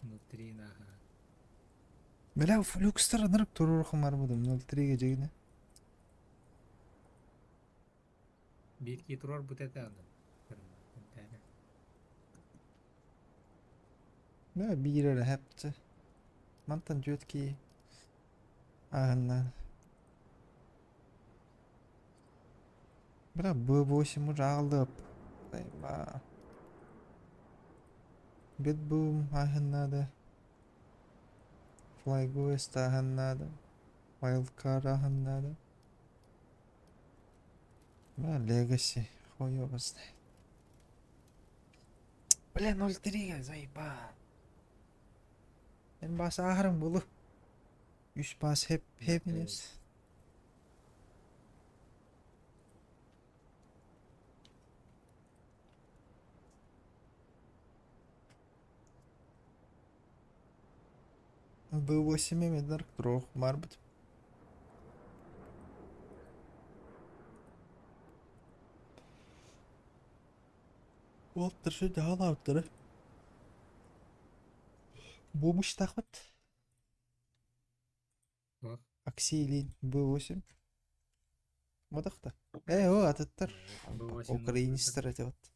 Nutrina. Бля, флюкстер нырып турur хымар будым 0-3-ге жегіне. Bir ki turor butete aldım. Бля, бирер хепті. Мантан жөтки. Ағыннан. Бля, B8 уже алдып. Ба. Битбум ағыннады. Flyguest ағыннады. Wildcard ағыннады. Бля, Legacy. Хуй обызды. Бля, 0-3-ге заеба. Мен басы ағырым болу. 3 бас hep емес. B8 емедір тұруқ бар бұд. Ол тұршы жағал ауыттыры. Бомыш тақыт. Аксилин B8. Мадақта. О, атыттыр. Украинистер әтеуат.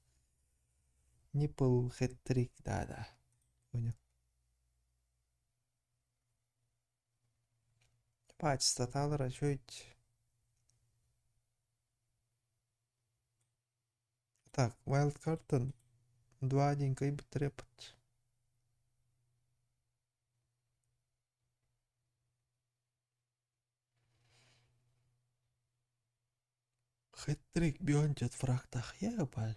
Нипл хэт-трик, да. Понял. Пать статалара чуть. Так, Wildcard 2-1 кайбы трепот. Хэт-трик бьончат в фрактах. Я баля.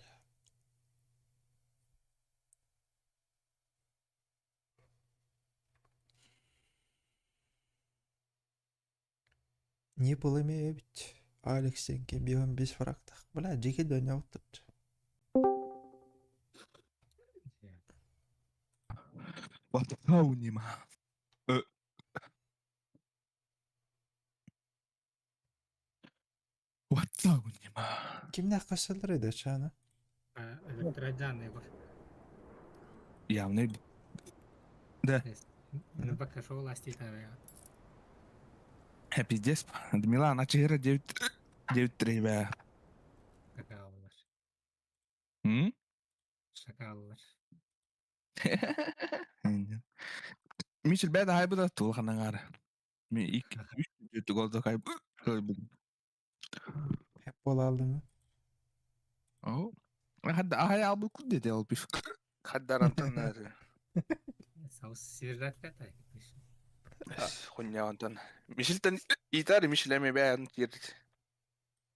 Не полымею бит. Алексеньке бьем без фрактах. Бля, джеки доня вот тут. Ватаунима. Ватсагу нема. Kimden kaçırdı çağına? Электроджанный бар. Явный. Да. Мені поки що власті тарая. Пиздец. Милан, а чигара 9-3 бе. Шакаллар. М? Шакаллар. Мишел бәді хайбыда тұл қанаңары. Мен 2-3 голда хайбы. Hep bol aldın mı? О. Хадда ахай албы күн деді ол биф. Хаддарантан нәрі. Саус сиржатка тай. Хуйнявантан. Мишелтен итары мишелеме бәйін керді.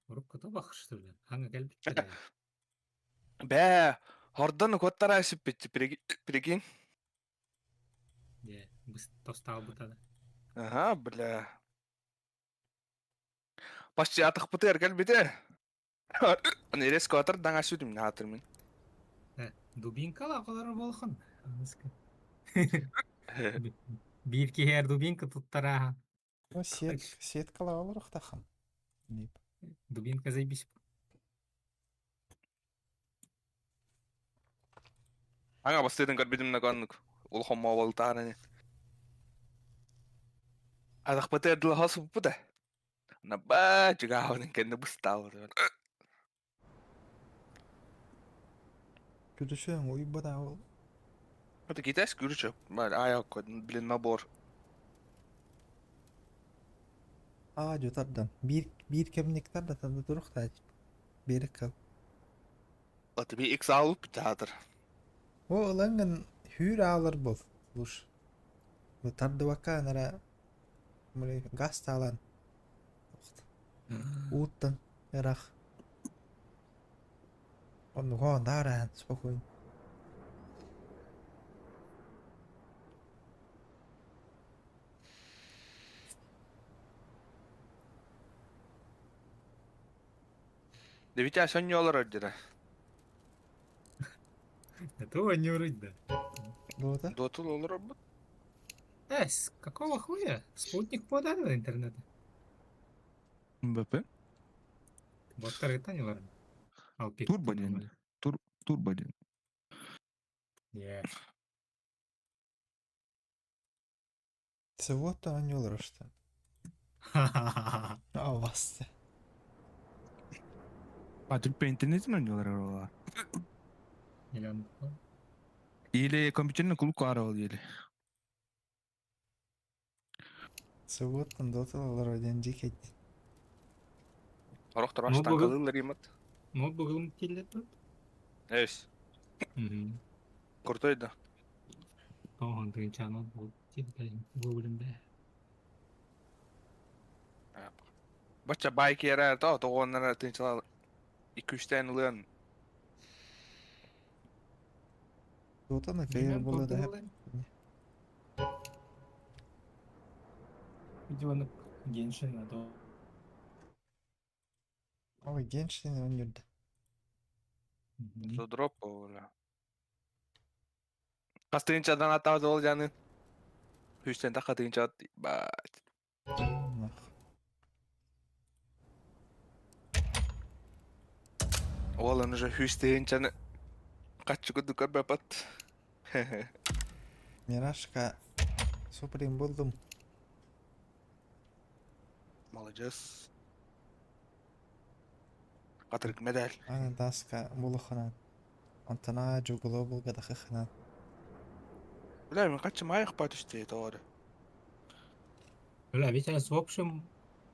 Уруп кото бахышты билен. Хаңа келбиттер. Бә, хордан коттара асып бетті, прикинь. Де, біз тостау бутады. Ага, бля. Почти атық бұты әргел беті. Нерес көтір даңа сүдім не атырмын. Дубинкала қолары болған. Bir ki her dubinka tuttara. O сеткала olarak da ham. Neyip? Dubinka zaybis. Аңа бастыдың көрбедім нағанық. Ол хома бол тағаны. Атық бұты әрділі хасып бұды. Ана ба жүға ауының кәнді бұстауыр. Görüşüyorum uyubu da ol. Hadi gides görüşü. Ben ayak koydum. Bilin nabor. Aa jotardan. Bir kemikler de tadı duruk da. Biri kal. Hadi bir x alıp bir tadır. O olanın hür ağlar bol. Luş. Bu tadı vaka nara. Böyle gaz alan. Uuttan. Yarak. Onu kovan da arayan. Spokojno. Devita sen yollar ödedi. Это не вроде. Doğuda. Dotul olur mu? С какого хуя? Спутник подали до интернета. Mbapé. Боттар это не варно. Алпик. Turbo diyeni. Turbo diyeni. Yeah. Всего-то они что. А у вас. Türk Bey internetin oynuyorlar oralar. Миллион. Или компьютерный клуб var ol или. Всего-то доталар один дикет. Арохтар Ну, аштан бүгін- калылар емет. Ноутбугым келеді. Эс. Мгм. Крутой да. Тоған тыгынча ноутбук келді. Гуглімде. Бача байк yere ta toğonlara tınçalar 2-3 tane ılığın. Дота на кайыр болды да. Видеоны Геншин надо. Ой, Геншин oynuyordu. Su drop ola. Kas tınçadan atar da olacağını. 3 tane daha tınça at. Bat. Nах. Olan уже 3 tınçanı kaç kudu körbepat. Мирашка. Суприм buldum. Молодец. Katırık medal. Ana daska bulukana. Antana jo global gada khana. Бля, мен kaçım ayak bat işte doğru. Бля, ведь сейчас в общем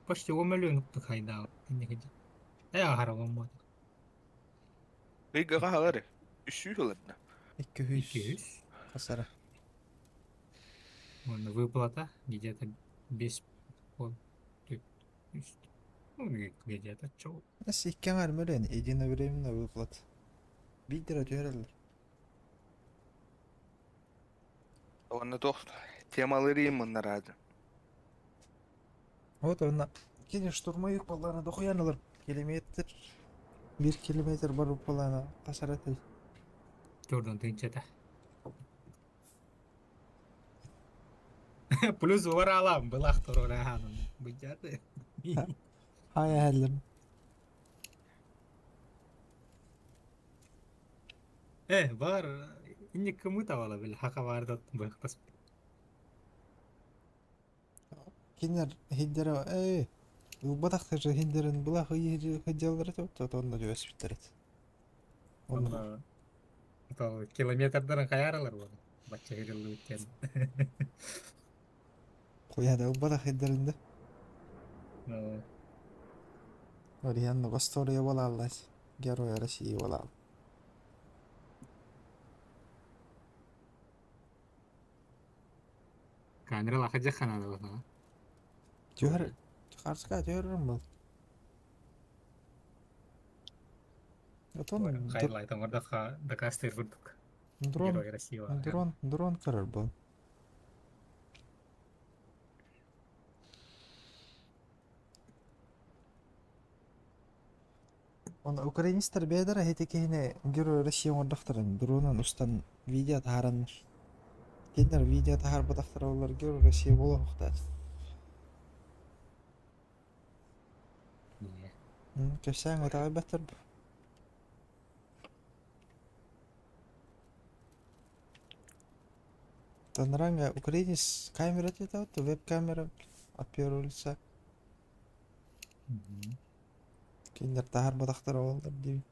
почти 1 миллион хайдал. Я гаравам мод. Liga kahaları. 300 yıllarında. 200. 200. Kasara. Вон, выплата где-то без... Вот, ну, где-то чего. Nasıl iki var mı lan? Edine vereyim de выплат. 1 lira diyorlar. Onu da temalarıyım bunlar hadi. Вот ona. Gene штурмовик балларына дохуян алыр. Километр. 1 kilometr барып балана. Kasara tay. Jordan тынчата. Плюс вор алам, былах турора ханым. Быжаты. Hay halim. Бар. Инде кымы табала бил хака барды быктас. Кинер хиддер Убатахта же хиддерин была хидделдер то онда жөс биттерет. Онда километрден каяралар бу. Бачча хирилли биткен. Куяда убатах хиддеринде. Ориянда бастория бола аллас. Героя России бола ал. Камера лаха жахана да бана. Жөр. Карска жөрүм бул. Отон Хайлайтам орда да кастер бурдук. дрон Герой России. дрон кырыр бул. Он украинистер бедер хетекене Герой России ордактырын дронун устан видео тааран. Кинер видео таар бадактыр олар Герой России боло хукта. Көсәң атагы бәттер бу. Танранга украинец камера тета, то веб-камера от первого лица. Киндер тахар бадактар олдар диби.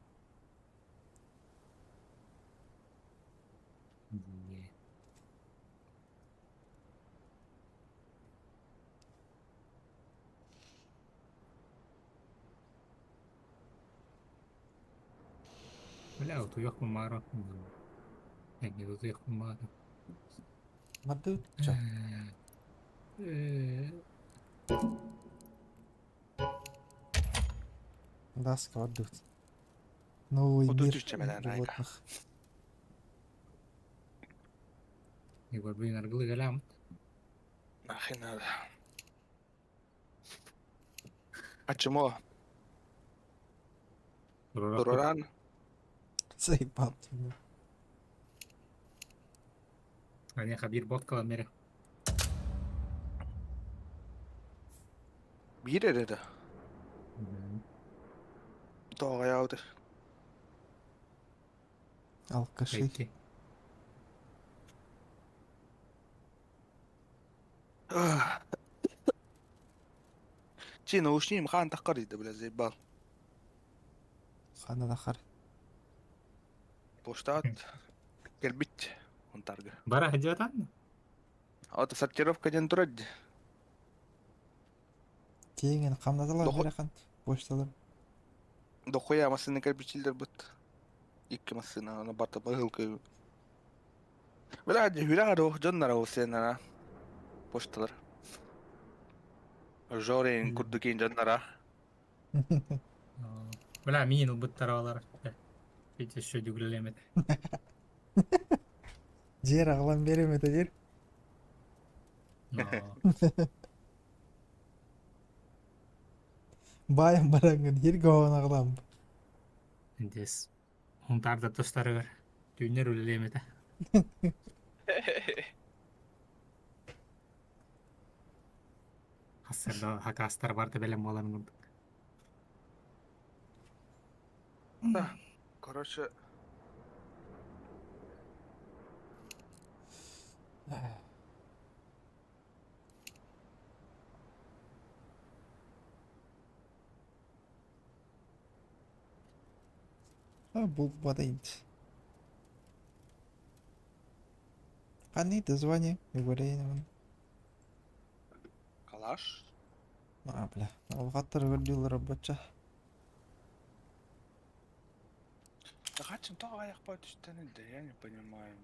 Бля, туяк мара. Не туяк мара. Мады ча. Даска вадут. Новый Буду мир тючемелен айга. животных. Игор бин аргылы галам. Нахрен надо. А чему? Туроран? Заебал. Ане хабир бот кала мере. Бире dedi. Тоға яуды. Алкаши. Пейки. Чи наушним хан таққар дейді, бля, заебал. Хана дахар. Поштат. Келбит. Он тарга. Бара хадиатан? Аты сортировкаден тұрады. Тегин камнаталар Дохо- берахан. Пошталар. Дохуя масыны кирпичилдер бут. Икки масына ана барта багылкы. Бля, хүрәгә жоннар осеннара. Пошталар. Жорен курдукин жоннара. Бля, мин убыттаралар. Бит еще дүглелемет. Жер аглам берем это жер. Байым барангын жер гован аглам. Дес. Хунтарда тостары бар. Дүнер үлелемет. Хасырда хакастар барды белем балан курдук. Короче, Бул бадайд. Кандай название? Говорим. калаш. Бля. Алгаттар көрдүлөр рабоча. Да хачын тоға аяқпай түштені де, я не понимаю.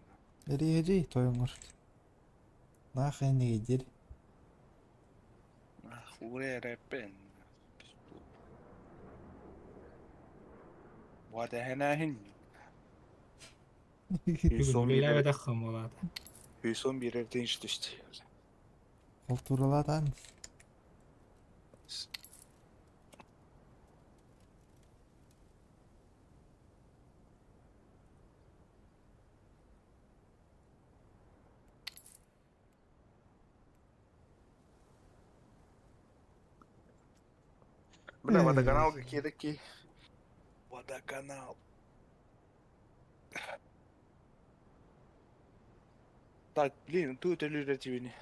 Эрежей тоюңур. Нахайны жер. Хуре рэпен. Вада хэнахин. Үлелемет ахым болат. Хүйсон бирерден иштешти. Ол туураладан. Бля, водоканал какие такие. Водоканал. Так, блин, тут иллюзивный.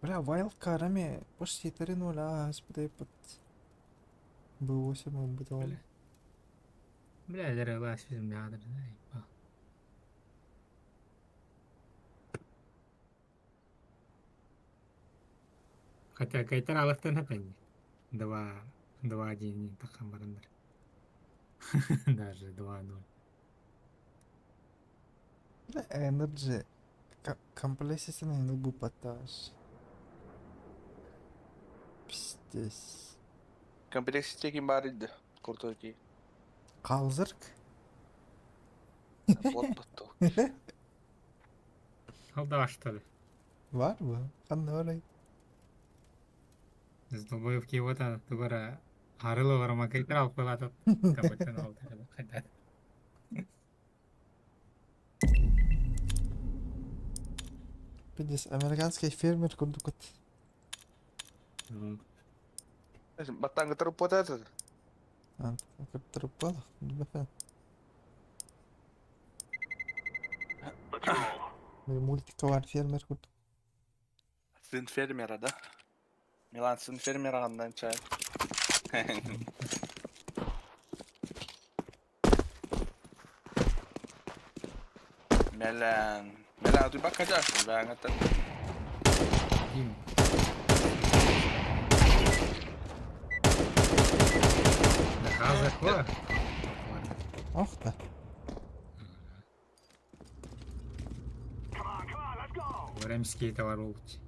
Бля, вайлдкарами почти 3-0, а господи, под B8 бутал. Бля. Бля, дәрі лас bizim бядыр. Хотя кайтар алықтан әпәнде. 2-1 не таққан барандар. Даже 2-0. Бля, энерджи. Комплексисен не бупаташ. Пиздец. Комплексистеки бар иди. Крутой ки. Қалзырк. Плот потол. Алда аштады. Var mı? Kanne öyle. Biz dolbayıp ki vata tugara harılı var ama kaytar alıp koyatı. Kapatın aldı. Kaytar. Пиздец, американский фермер курдукут. Батан гатар потата. Как трупал? Бэфэ. Let's roll. Мультика var фермер курд. Сын фермера, да? Милан сын фермера андан чай. Мелан. Мелан, ты bakacağız. Ben hatta. Kim? Hazır var. Ах да. Come on, let's go. Времский товар улучши.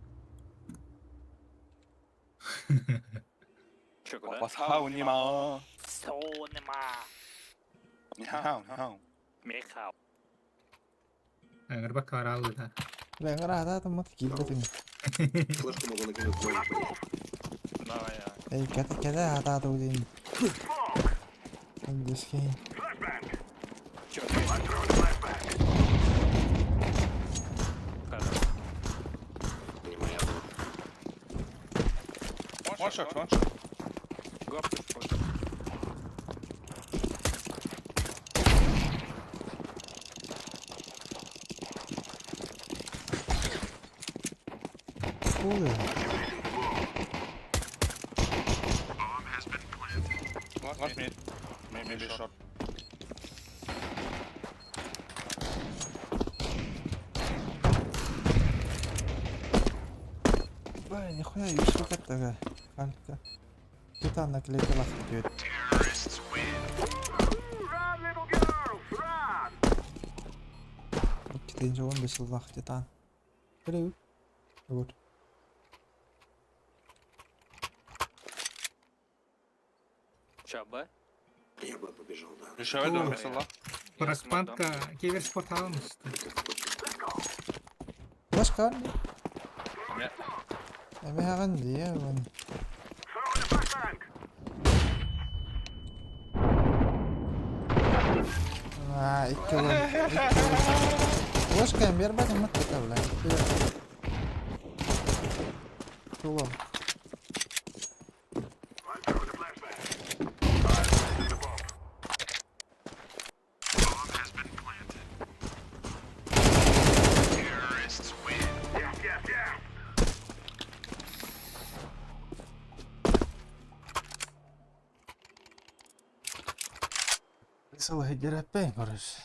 Басау нима. โซนมา Нихау, нихау. เมฆข่าว Агар бак var aldı da. Бля, рада там вот кибетин. Флешку могу накинуть в лобби. น้อยอ่ะ Эй, ката ата удин. Smoke. Индискейн. Flashbang. ช่วย I'm throwing a flashbang. กัน Не моя была. One shot. ก็เป็นคน Ой, One mid. Maybe shot. бля, нихуя, еще как-то Алька. Титан наклейка лах идет. Run, little girls, run. 2 15 yıllık Titan. Böyle. Вот. Чаба? Я бы побежал, да. Еще один весела. Проспанка киберспорт almış. Başka? Нет. Eme hagan diye ben. Throwing a flashbang. Aa, 2 gol. Başka bir bakın mat kita lan. Tuğum. I'm throwing a flashbang. I'm setting the bomb. Bomb has been planted. Terrorists win. Yeah. Sal hediye bey barış.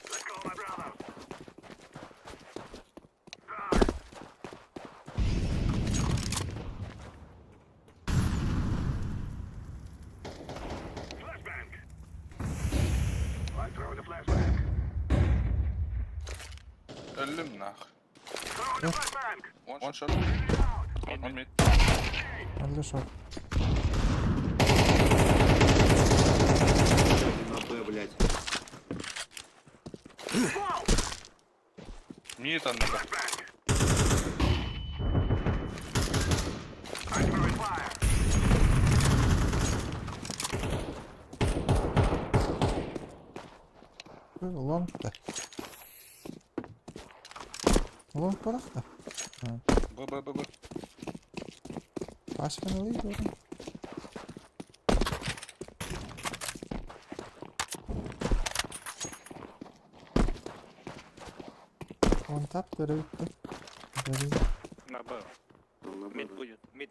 Let's go, my brother. Flashbang. I'm throwing a flashbang. Öldüm nah. Throwing a flashbang. One shot. One mid. Öldü şok. На Б, блядь. Mid anladı. Flashbang. I'm throwing fire. Long'da. Long barak da. Bu. Başka ne oluyor oğlum? On tap böyle bitti. Böyle На Б. Он на Мид Б, будет. Мид.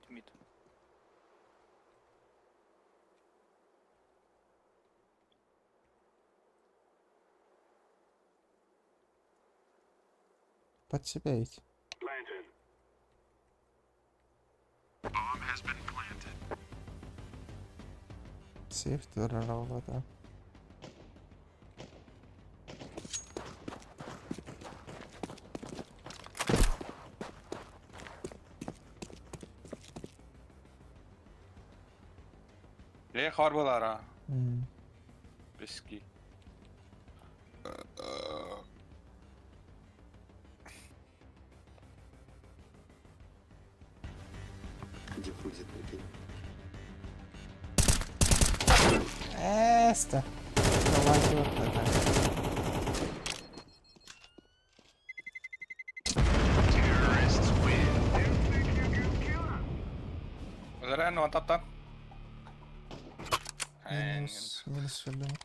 под себя идти. Planted. Bomb has been planted. Сейф дырарауға да. Xor bo'lar ha. Hmm. Riski. Диффузит, прикинь. Эста. Давай вот это. Terrorists win. Didn't think you could kill us. Öldüren on taptan. Minus söylemek.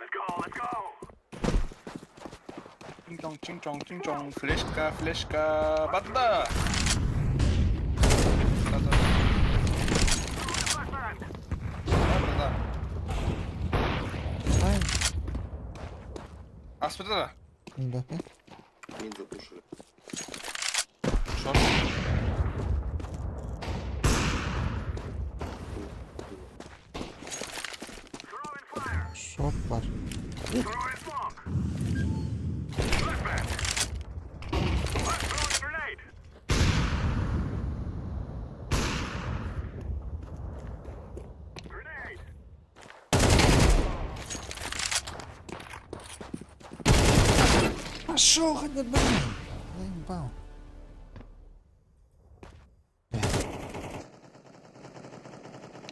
Let's go. 칭쫑. 플래시카. 맞다. Flashbang. 맞다. Aynen. Аспида да. Да. Мид запушили. Шорт. Throwing fire. Short var. Throwing smoke. Flashbang. Throwing a grenade. Grenade. Пошел хоть бы. Заебал.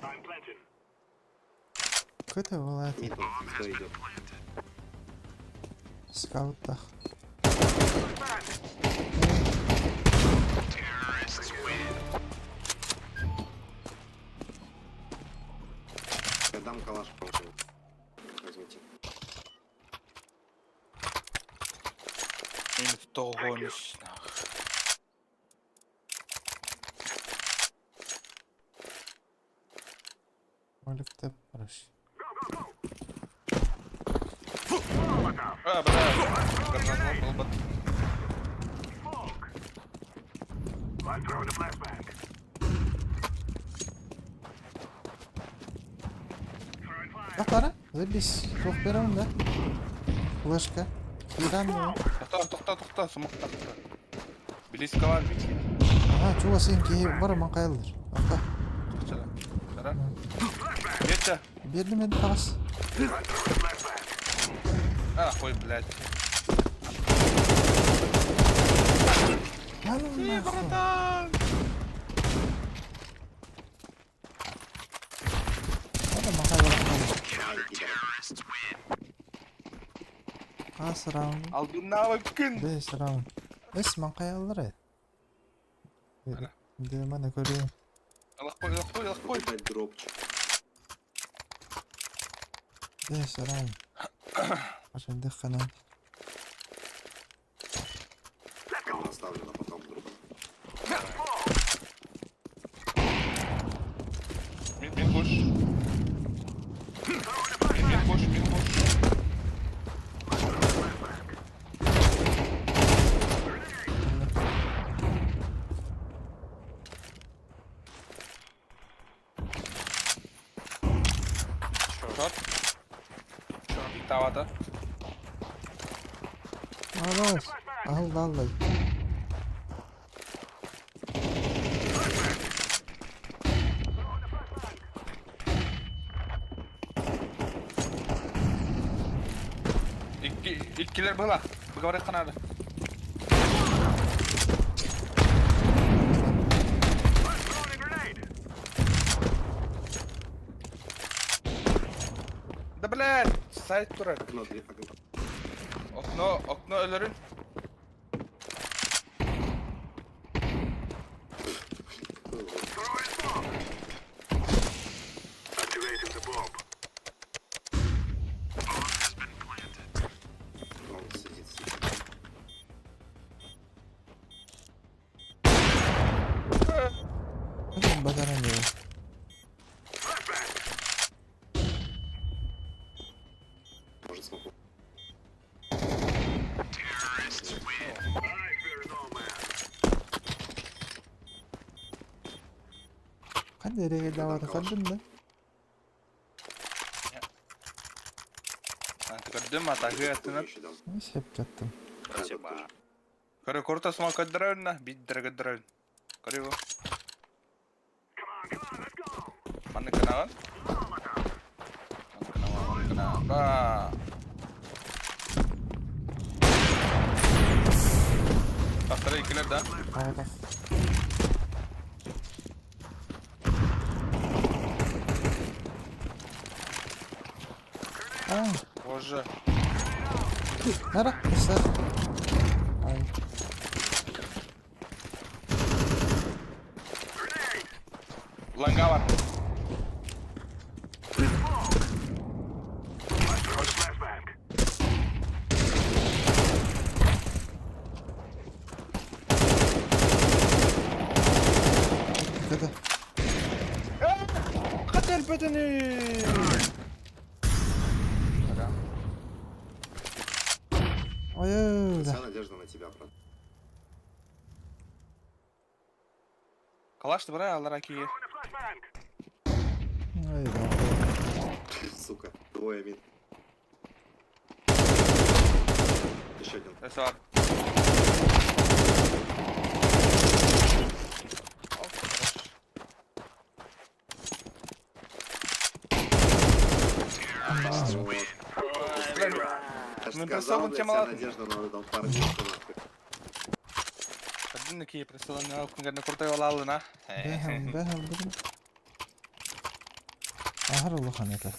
I'm planting. Какой-то вылает Мид он сюда идет. в скаутах. Flashbang. Terrorists win. Я дам калаш, по-моему. Возьмите. Meni toğulmuş. Molotov var. Бля. Smoke. I'm throwing a flashbang. Throwing fire. Bak bana. Biz çok beğendim de. Flaşka. İran mı? To'xta, smoqda. Bliska var bir. Aha, çuva seninki var ama kayılır. Bak. To'xta. Qara. Necha? Berdim endi pas. I'm throwing a flashbang. Ana qo'y, blядь. Yanım Bratan. Hadi makayalım. Ай, пидор. Kas round. Aldığına bakın. 5 round. Esman kayalılar ya. Ana. Де мене коріє. Allah koy. Ебать, дропчик. 5 round. عشان ندخل انت. Он оставлен, а потом вдруг. Min koş. Min koş. Short. İlk tavada. Алло. Алло. İlk killer bıla. Bu kadar kanadı. сайт турар. Окно, три, окно. Okno ölürün. Throwing bomb. Activating the bomb. Bomb has been planted. Он сидит. Hadi bakalım. Flashbang. Может, смогу. Terrorists win. I fear no man. Hadi nereye davet kaldın mı? Antikaddım ataki attın. Еще дам. Ne şey yapacaktım? Спасибо. Kare korta smoke adırın na. Bidder adırın. Kare bu. Come on, let's go. Mana kenalan? Mana kenalan. Ba. Tahtara ikiler de. Havada. Aa, Bоже. nara kızlar. Ay, Langa var. Flashbang. hadi. Kader bedeni. Ay öyle. Вся надежда на тебя, брат. Kalaştı buraya alır akiyi. Throwing a flashbang. Ay be. Сука. Двое мид. Еще один. Ses var. Я ж Ну, сказал, присылал блядь, тем вся ладно. надежда на этого парня, что нахуй. Kadın ki presyonel okun kurta yol aldın ha. Beham dedim. Ahır Allah hanete.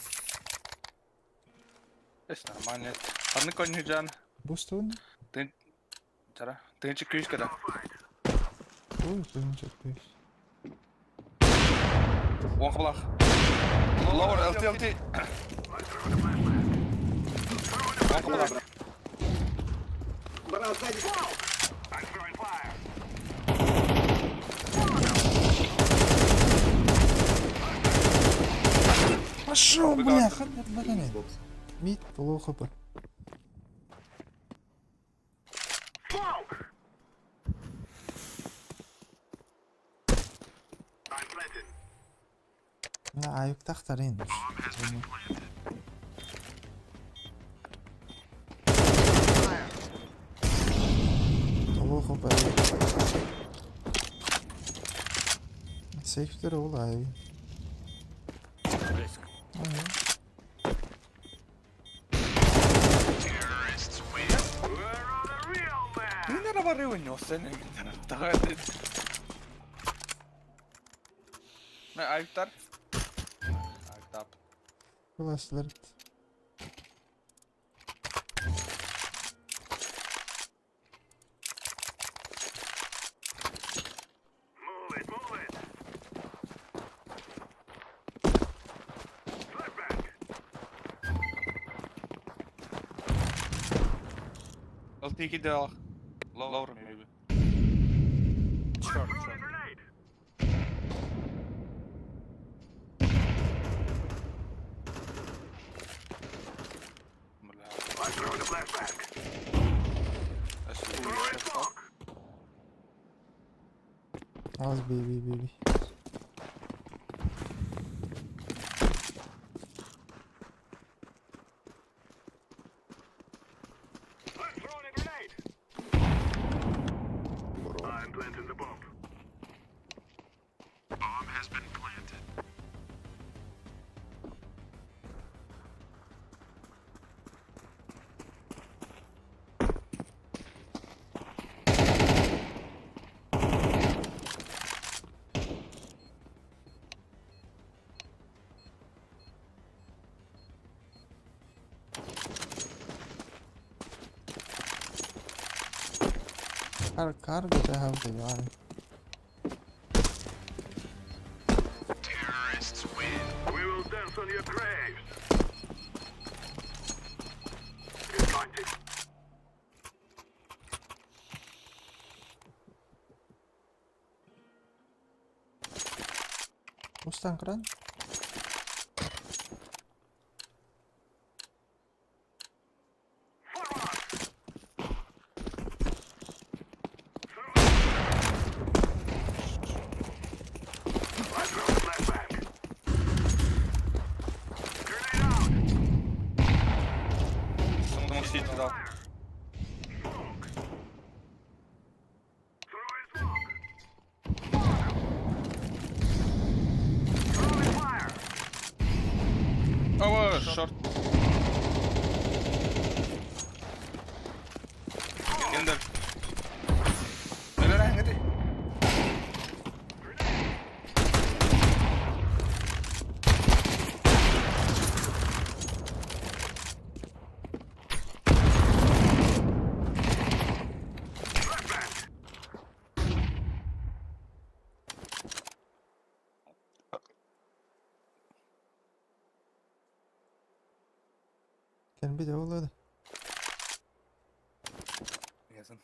Es nормально. Kadın konuşacaksın. Boostun. Cara, tem de crítica da. Oy, benim çok büyük. One geblach. Lower LT. One geblach. Брат, сзади. I'm throwing fire. Пошел, бля, хатер батане. Xbox. Мид, плохо бы. Smoke. I'm planted. На, аюк тахтарин. Плохо бы. Сейфтер ул ай. Близко. Terrorists win. We're on a real man. Він не робив у нього сцени. Так. Ne ayıklar? Ayıktap. Klaslar. Move it, move it. Flashbang. LT 2 de al. Lower maybe. Short, Throwing a short. grenade. I'm throwing a flashbang. Throwing smoke. Az baby. I'm throwing a grenade. I'm planting the bomb. Bomb has been planted. Cargo det här var ju. Terrorists win. We will dance on your graves. You're going to Ustan kran. Smoke city dal. Oh, short. Ender. Bener ngedi. Kan bir de oldu. Yazın.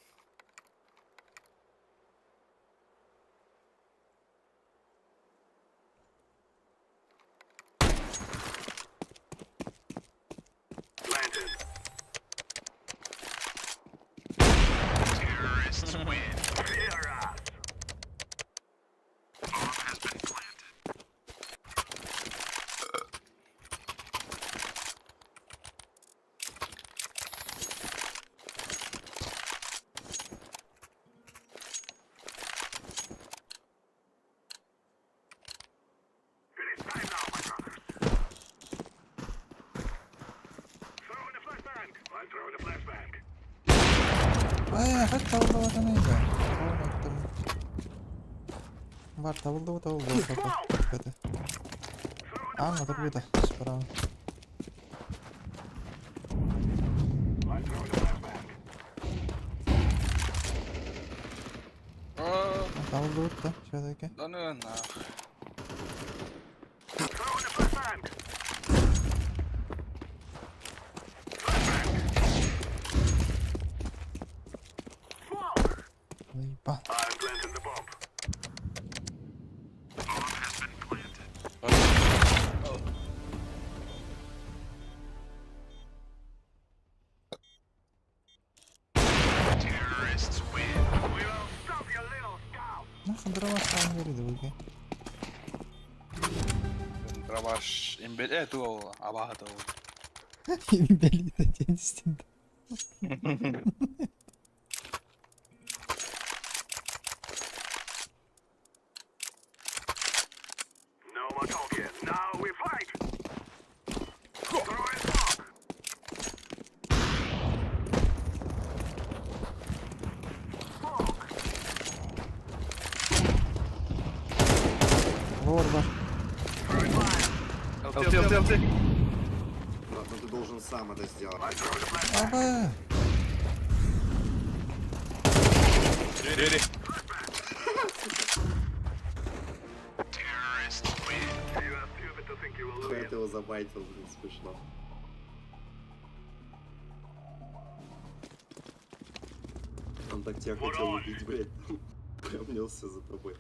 planted. Terrorists win. Fear us. Bomb has been planted. It is time now, my brothers. Throw in a flashbang. I'm throwing a flashbang. Ay hatta oldu da neydi? Unuttum. Var tavuldu. Kötü. Anladık bu da. Spravo. I'm throwing a flashbang. Tavuldu da şuradaki. Dönün. Throwing a flashbang. Smoke. Ay bak. I'm planting the bomb. Bomb has been planted. Terrorists win. We will stop your little scout. Nasıl drama sen verildi bu ki? Trabash imbel tu abajo. Belli de cinsinde. No more talking. Now we fight. Throw in smoke. Smoke. Var. Throwing fire. LT. Брат, ну ты должен сам это сделать. I'm throwing a flashbang. Abi. Ready. Terrorists win. You are stupid to think you will Я lose. его забайтил, блин, смешно. Он так тебя хотел убить, блядь. Прям несся за тобой.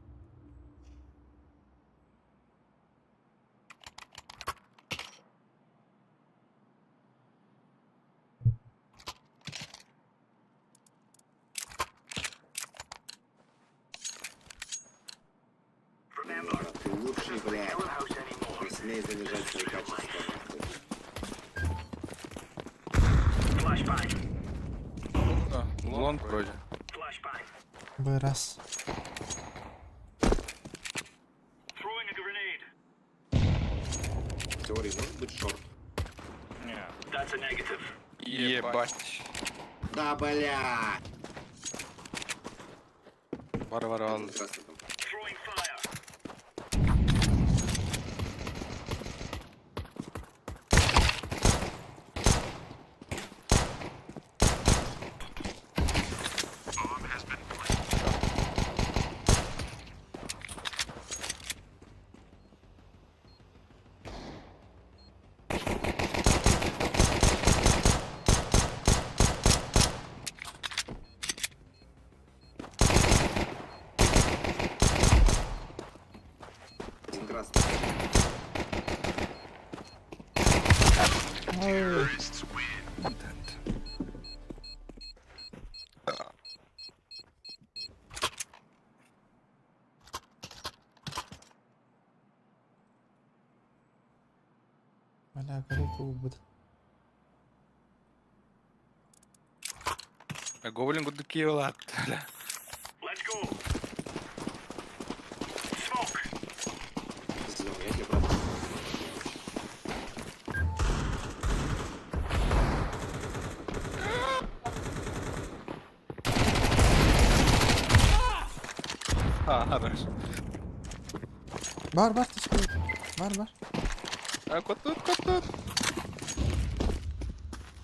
Remember, Брат, ты лучший, блядь. kill a house anymore. Не смей занижать свои качества. Flashbang. Лонг вроде. Flashbang. Biraz. Throwing a grenade. В теории может быть шорт. Не. That's a negative. Ебать. Да, блядь! Var al. Красный там. Throwing fire. Bomb has been planted. Hala garip oldu. Гоблин гуд киевлат. Let's go. Smoke. Зелёный, я тебе брат. Хорош. Var teşekkür. Var. Кот тут.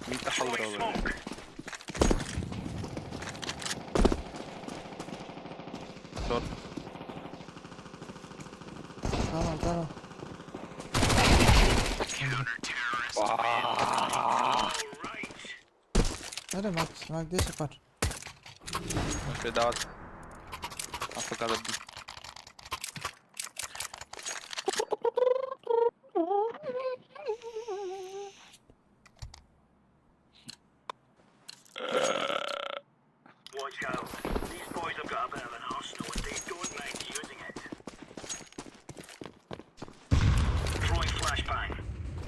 Мид тахалдыр Throwing алар. smoke. Шорт. Tamam. All right. Hadi Max geç yapar. Вообще дават. Африкада. Watch out. These boys have got a bit of an arsenal and they don't mind using it. Throwing flashbang.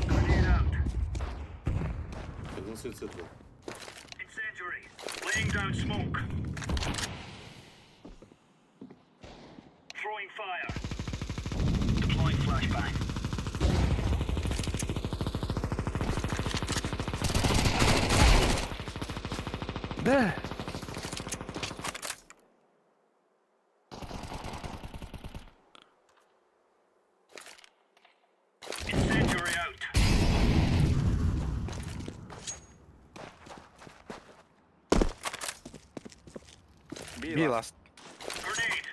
Grenade out. Один суицид был. Incendiary. Laying down smoke. Throwing fire. Deploying flashbang. Да. Incendiary out. Билас. Grenade.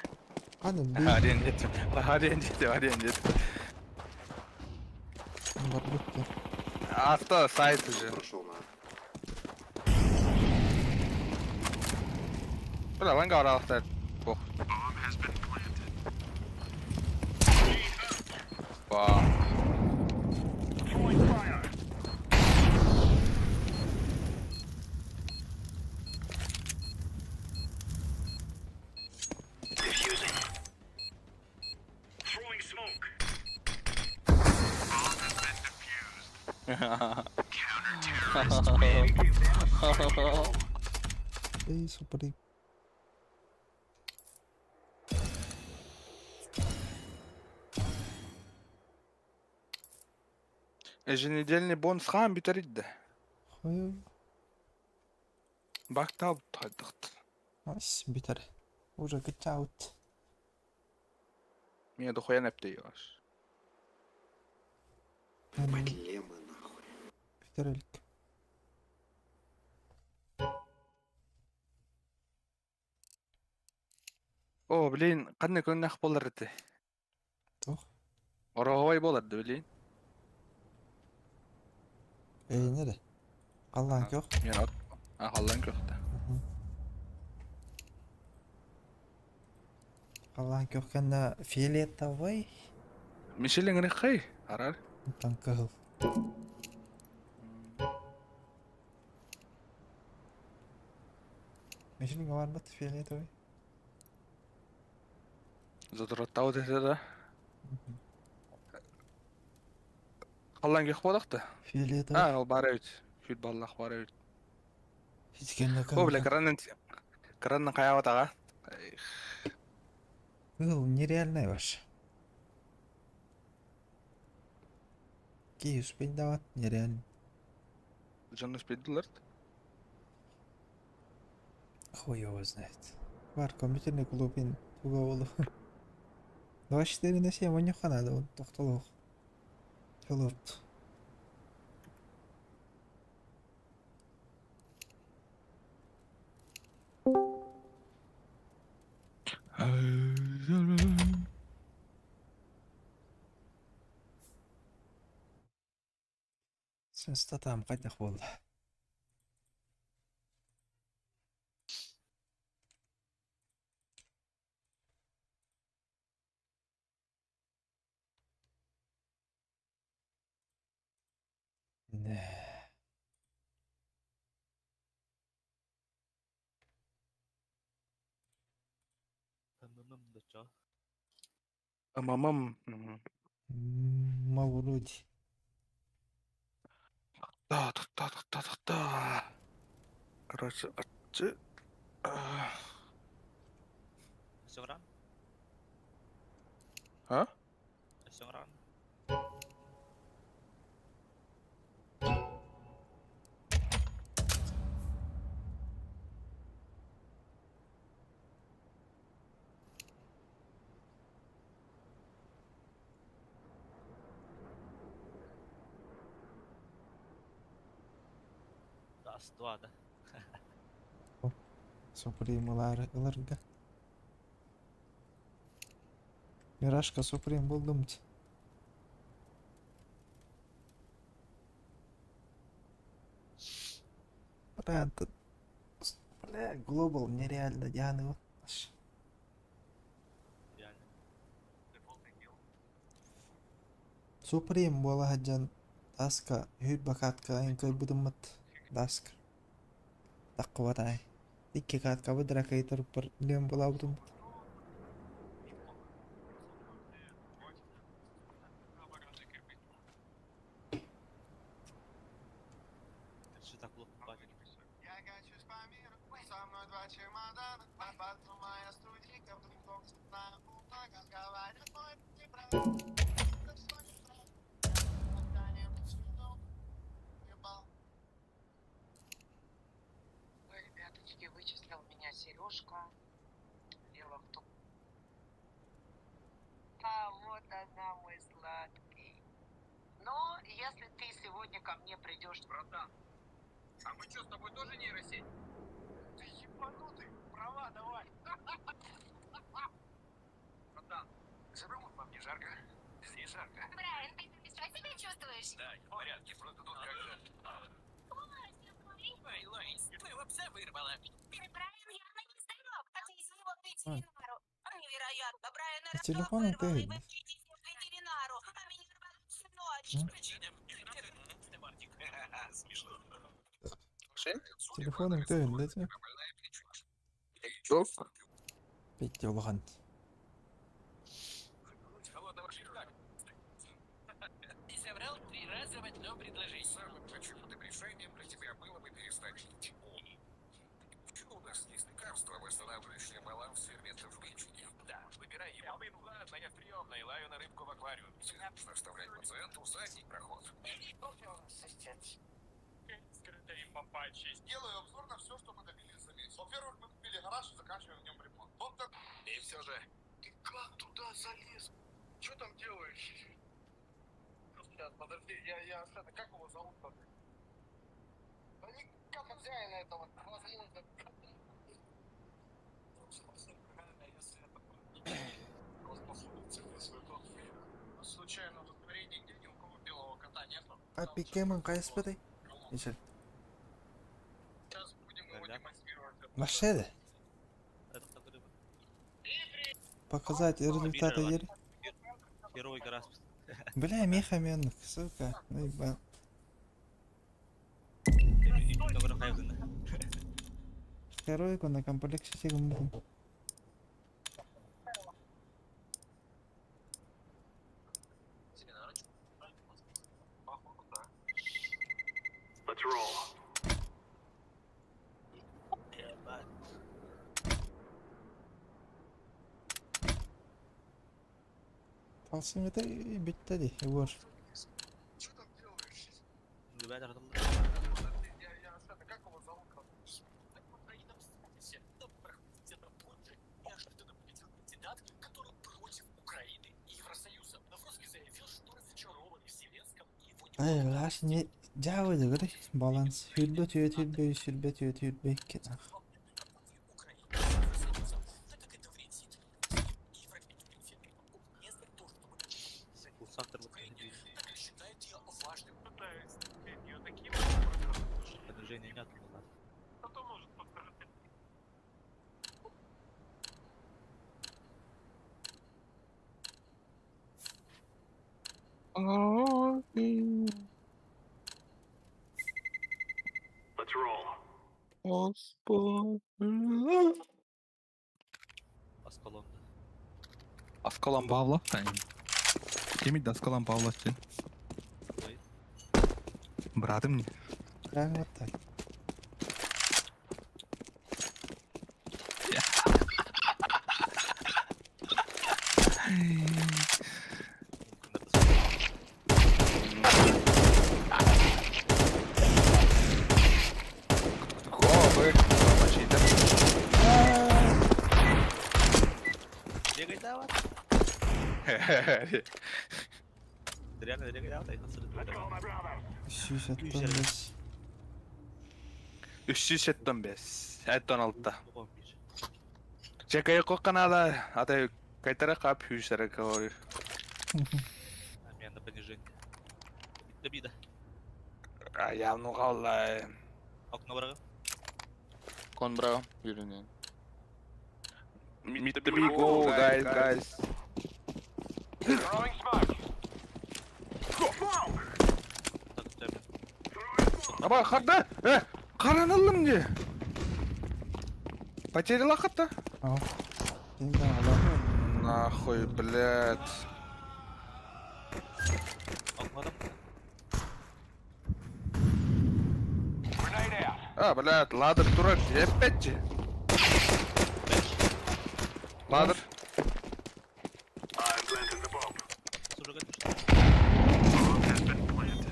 Hadi bir Hadi incetim. Hadi incetim. var bitti. Авто, сайт уже. Прошел на. Бля, ланга оралықтар. Бох. Вау. Throwing fire. Diffusing. Throwing smoke. İyi super iyi. Еженедельный бонус хам битеридди. Koy. Бактап тайдықты. Nice biter. Уже good out. Мне дохуя нептейош. Yani Проблемы нахуй. bitirelim. О, блин, қандай күннақ болар еді. Toch? Ороғой боларды, блин. Nere? Allah'ın yok. Мен от... Ақалдан көқты. Allah'ın yok. Kanda fiyeliyet davay. Мишелің рекхай, арар. Tankahıl. Mecnun var mı fiyeliyet davay? Задұраттау десе да. Қалдан кек болақты. Fiyeliyet davay. Ол бары өт. Фют баллақ бары өт. Hiç kendine О, бля, кранның қаяуат аға. Нереальная ваша. Киев успеть давать нереально. Жон успейділер. Хуй его знает. Бар компьютерный клубин туговолу. 24 на 7 он надо, он тоқталуық. Филорд. Sen statam қайдақ болды. Чё? Мамам. Мавлуди. Да. Короче, отцы. Сёгран? А? Сёгран? Даст 2, да? Супрималарга. Мирашка Суприм болдумчу. Бля, бля, глобал нереально Дианы. Реально. Суприм бола хаджан таска хүйт бакатка инкой будумат таска. Таккуватай. Икки катка быдра кайтыр бір лем бола будумат. Что так плохо платит? Я качусь по миру, со мной 2 чемодана, а потом моя студийка, вдруг на бумагах говорят, мой не прав. Это всё не прав. Когда-нибудь свернул, ебал. Ой, ребяточки, вычислил меня Сережка. Дело в том. А вот она, мой сладкий. Но если ты сегодня ко мне придешь, Братан, а мы что, с тобой тоже нейросеть? Ты ебанутый, права давай. Братан, за рулем вам не жарко? Здесь жарко. Брайан, ты хорошо себя чувствуешь? Да, в порядке, просто тут как же. Ой, Лоис, твоего пса вырвало. Брайан явно не здоров. Отвези его к ветеринару. Невероятно, Брайана С телефоном ты вырвало, и вы видно. встретитесь к ветеринару. А меня рвало всю ночь. Причина. Мартик. Смешно. С телефоном ты видно. Жок. Петя Лохан. Холодного шлифа. Ты соврал 3 раза в одно предложение. Самым почему-то решением для тебя было бы перестать жить. Почему у нас есть лекарство, восстанавливающее баланс ферментов в печени? Да, выбирай его. Ладно, я в приемной, лаю на рыбку в аквариуме. Нужно оставлять пациенту задний проход. Скрытый попачий. Сделаю обзор на все, что мы добились за месяц. Во-первых, мы купили гараж и заканчиваем в нем ремонт. Вот так. И все же. Ты как туда залез? Что там делаешь? Сейчас, подожди, я это, как его зовут-то? Да никак хозяина этого, возможно. Случайно в дворе нигде ни у кого белого кота нету. А пикемон кайспытай. Ишел. Сейчас будем его Когда? демонстрировать. Машеде. Это такой рыба. Показать результаты ели. Первый раз. Бля, мехамен, сука. Ну ебал. Добро хайвден. Второй на комплексе сигмум. Let's roll. Талсым это битте ди, егор. Что там делаешь? Ребята, там Я это, как его зовут? Так в Украином все. Там проходит где-то больше. Неожиданно полетел кандидат, который против Украины и Евросоюза. Наврозский заявил, что разочарован в Зеленском и его Ай, лаш не жабы да гыры. Баланс. Хүлбе түйет хүлбе, сүлбе түйет хүлбе. Украины Евросоюза, так как это вредит. И европейским фирмам вместо того, чтобы курсатор вот так считает ее важным. Пытаюсь ее таким продвижения нет. кто может подтвердить. Let's roll. Аскалон. Аскалан Павлов тайм. Кемид Аскалан Павлов сен. Братым не. Прямо вот так. Ой, мочи-то. Бегай давай. Реально бегай давай. 375. 375. 16. Чекай коканада, ата кайтара кап хүсэрэ кой. Обмен на понижение. Бида. А я ну галла. Окно врага. Кон браво, yürüyün. Meet the big go, guys. Так, тебя. Аба, харда? Каранылым не? Потеряла хата? Ау. Деньги алам. Нахуй, блядь. Окно там. А, блядь, ладер дурак, опять же. Ладер. Сужу конечно.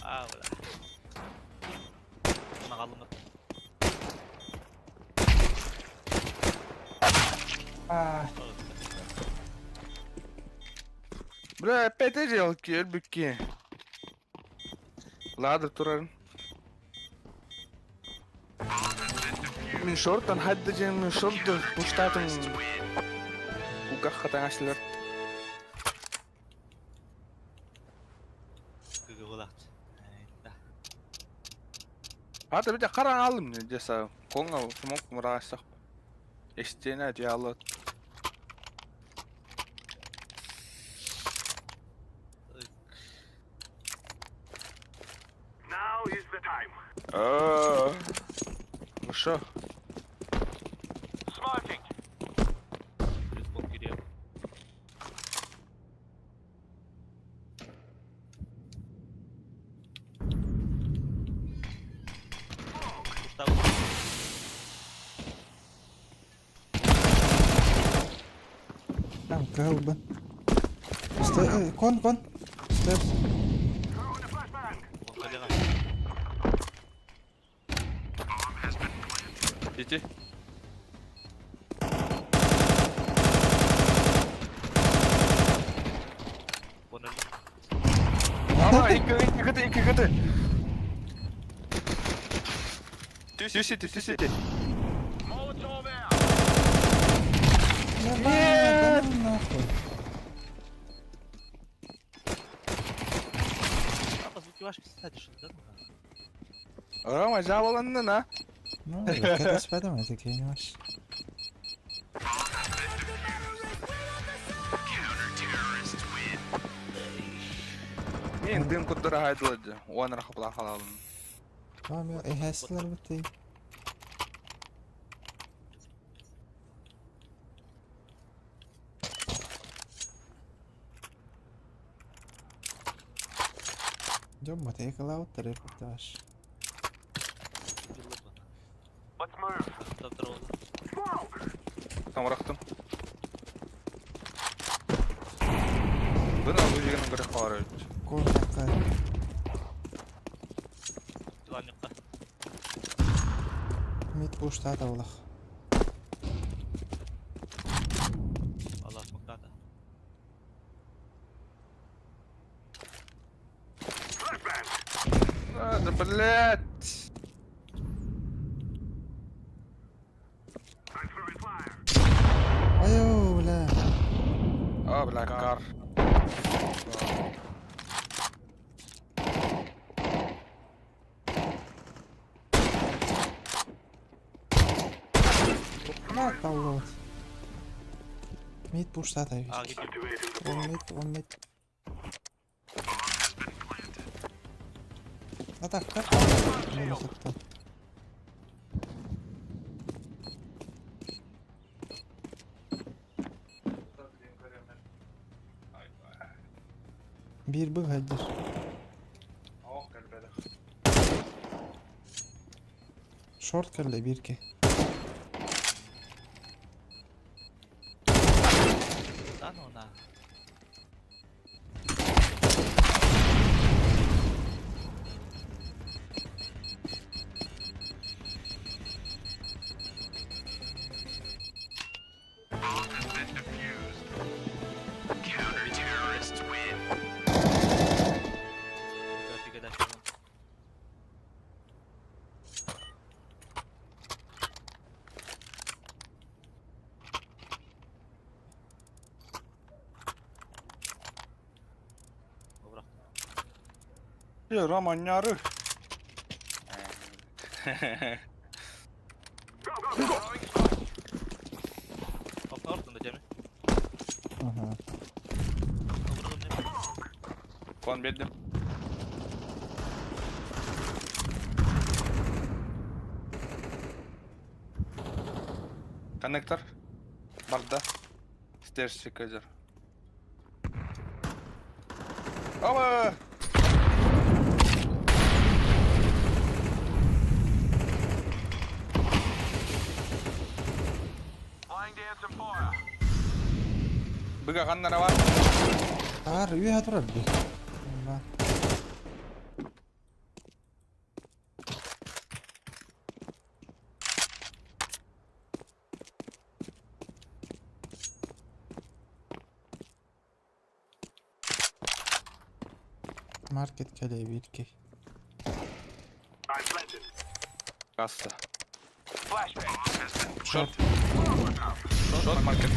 А, бля. Нагалым. Бля, опять делал кирбики. Ладер турар. Min shortan hadda jen min shortan pushtatın ukak katanaşlar. Кыгы булат. Да. Hadi bir de karan alım ne cesa. Konga smok murasak. İstene diyalı. Ну что? Плюс пол кирия. Устав. Там колба. Кон. Степс. Он коллега. Иди. Он öldü. Ama iki katı. Тюсити. Да нахуй. А, звуки ваши, кстати, что да? Rama javalanın ha. Ну, когда спадам, это кинешь. Men dim kudura haydıladı. O an rakıpla halalım. Tamam ya, ehaslar bitti. Jom mati ke laut reportaj. Tam bıraktım. Bunu bu yeğenin göre xarij. Kor takar. Диванникта. Mid pushta atavlaq. Allah смоктата. Да, блядь. Ayo, bla. А, бля, кар. Na tavlat. Mid pushta atayım. А, гиби. One mid. Atakta. Bunu sattım. Bir bug haydır. Oh gelmedi. Short kelle bir ki. Lan ona. Trafik eder şu an. O bırak. Ya Raman yarı. Kapı ortunda Cemil. Aha. Vurdum Cemil. Kon verdim. Connector. Barda. Stairs çıkacak. Ama. Bıga kanlara var. Üye hatırlar bir. Allah. Market kelle bir ki. Kastı. Short. Short market.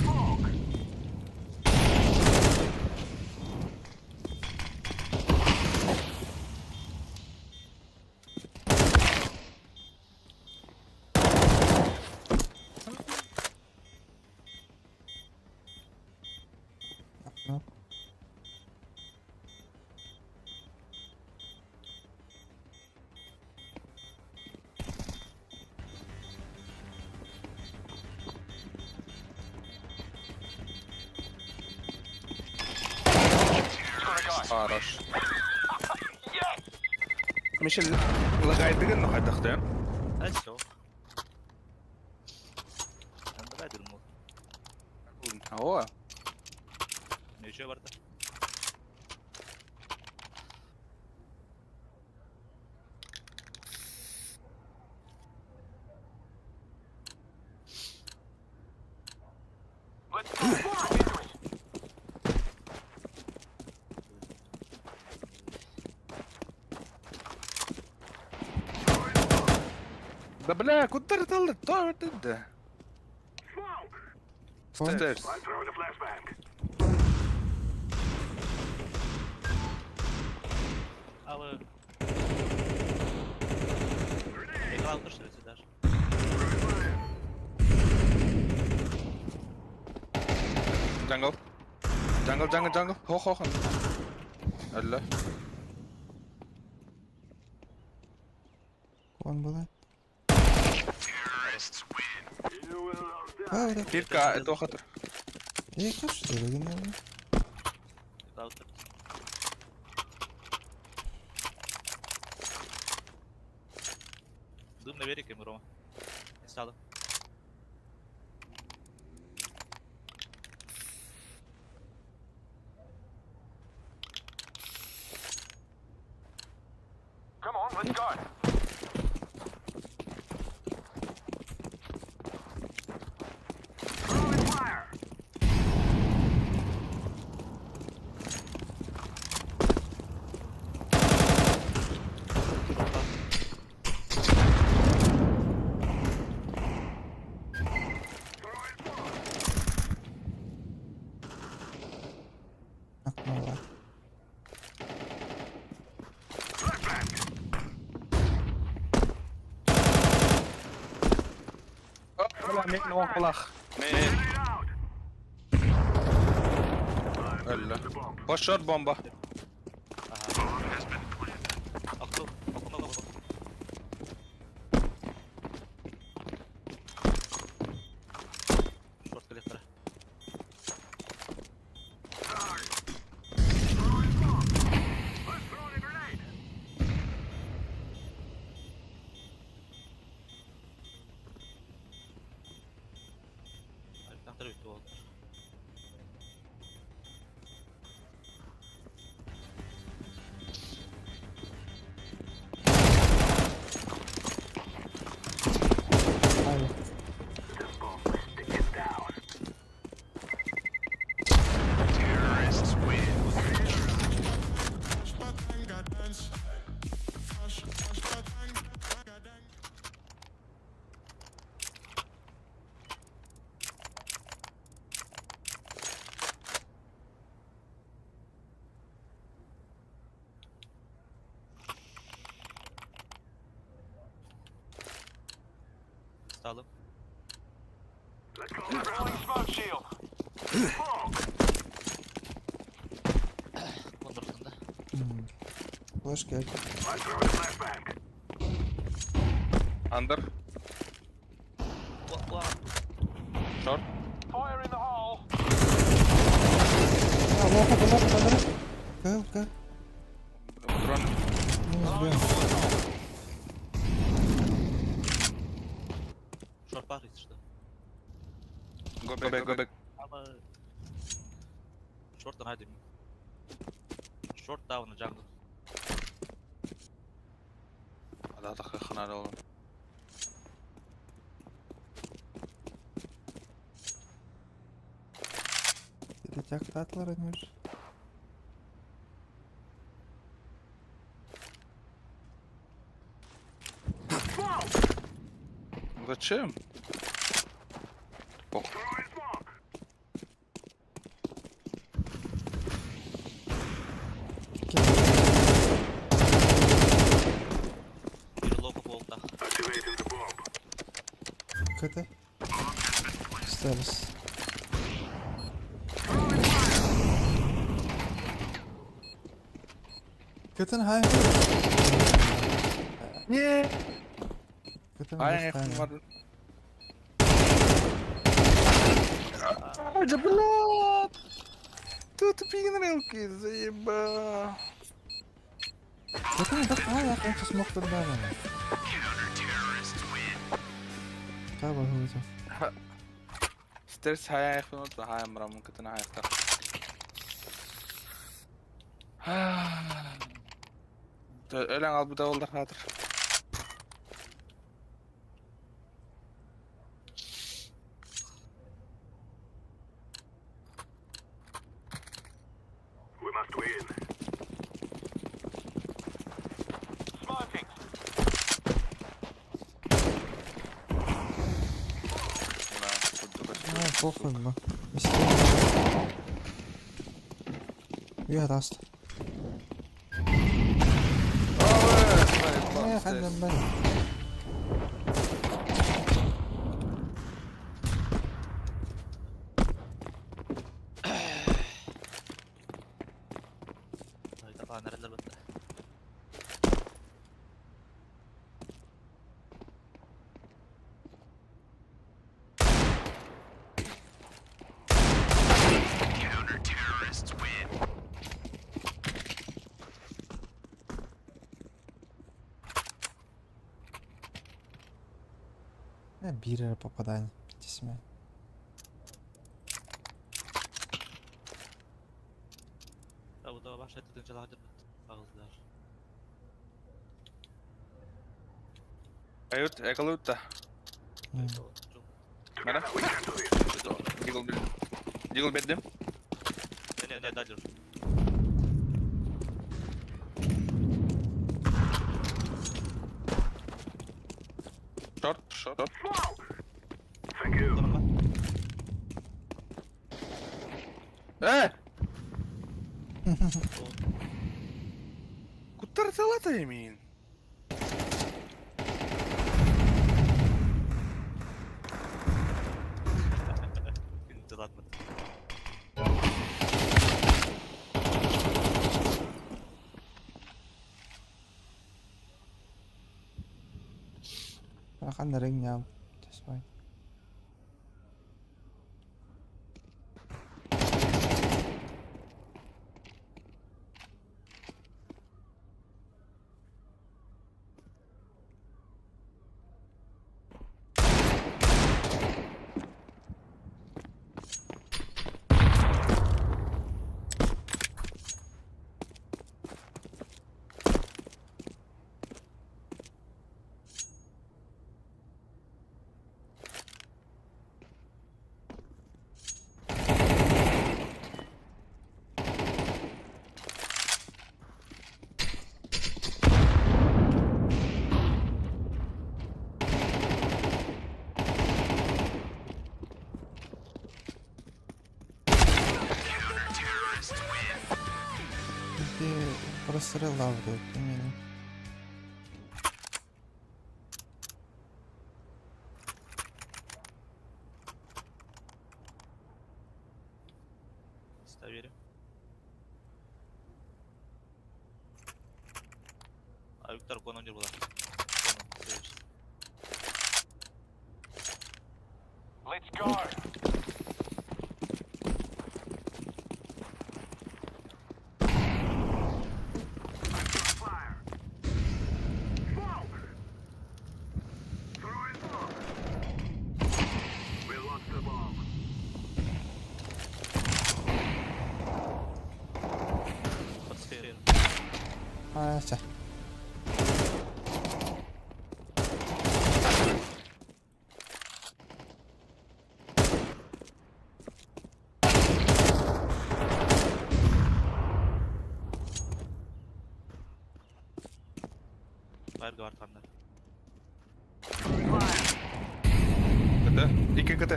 Aha. Хорош. مش لغاية انه حدختين. هسه عند بعد الموت. هو نيجي برضه. ده بلا كنت طلعت طلعت انت. Kon. Stairs. Alı. Ekran almıştır sizler. Jungle. Jungle. Hoch. Allah. Kon bu lan. Ha öyle. Bir ka это خطر. İyi kaç söyledin ya. Ekran almıştır. Dum ne verik mi Roma? Sağ Come on, let's go. Aklıma var. ولا مين هو خلاص. مين. Allah. Boş bomba. Aklı. Aklı. Short collector. aldım. Onun ortasında. Flash geldi. Under. Short. Ya loka. Go. Drone. Short var işte. Go back. Ama... Short'tan haydi. Short down jungle. Hadi kalkın hadi oğlum. Detector atlar henüz. Зачем? Ох. Biri low kapı oldu da. Kötü. İsteriz. Kötü hayır. Niye? Kötü Aynen yakın vardı. Acaba блядь! Тут пинрилки заеба. Kötü bak ya kanka smoke dur bana. Tamam hızlı. Stairs haya yakın oldu. Haya mıramın kıtına hayakta. Ölen al bu da oldu hadır. Похуй, бо. Я раст. Я хадам ben. Hayda falan nereler battı. Бирер попадание. Тесме. Ya bu da başladı dönce daha dönüp ağızlar. Ayut, yakalayıp da. Mana? Jiggle beddim. Ne dajır. Short. Konum var. Kutlar salata yemin. Tılatmadı. Akan na ring niya. That's fine. Прострелав тут именно. Vereyim. Ayıklar konu önce bular. Let's go. Aşağı. Bayır var kanlar. Kıtı. İki kıtı.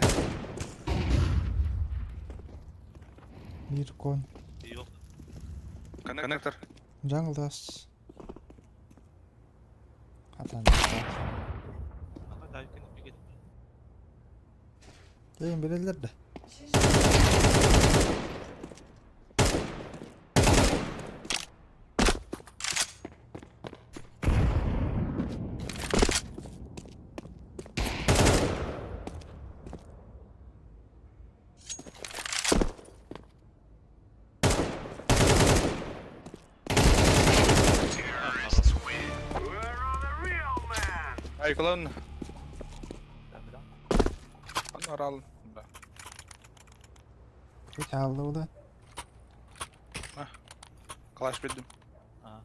Bir kon. İyi yok. Connector. Jungle'das. Hatan. Ama daha yükünü bir gidip. Deyin bilirler de. Ayıklan. Ben bir daha. Anlar alın. Bir kaldı o da. Clash bildim. Aha.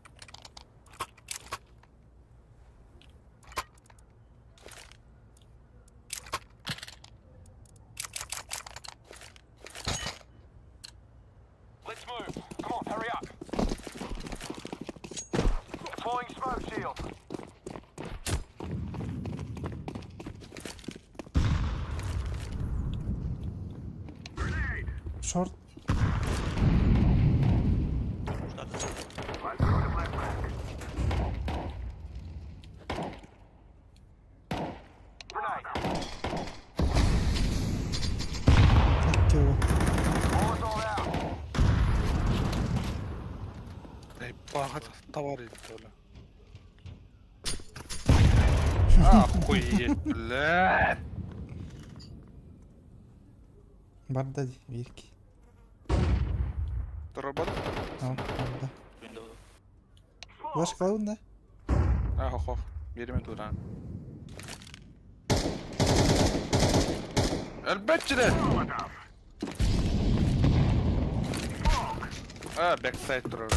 Let's move. Come on, hurry up. Deploying smoke shield. Short. İki o. Ey bahat tavar edip öyle. Охуеть, блядь. Var da bir iki. Доработал? Tamam orada. Window. Ulaş kalın da. Хохов. Беремен туда. Elbette de. Backside durur.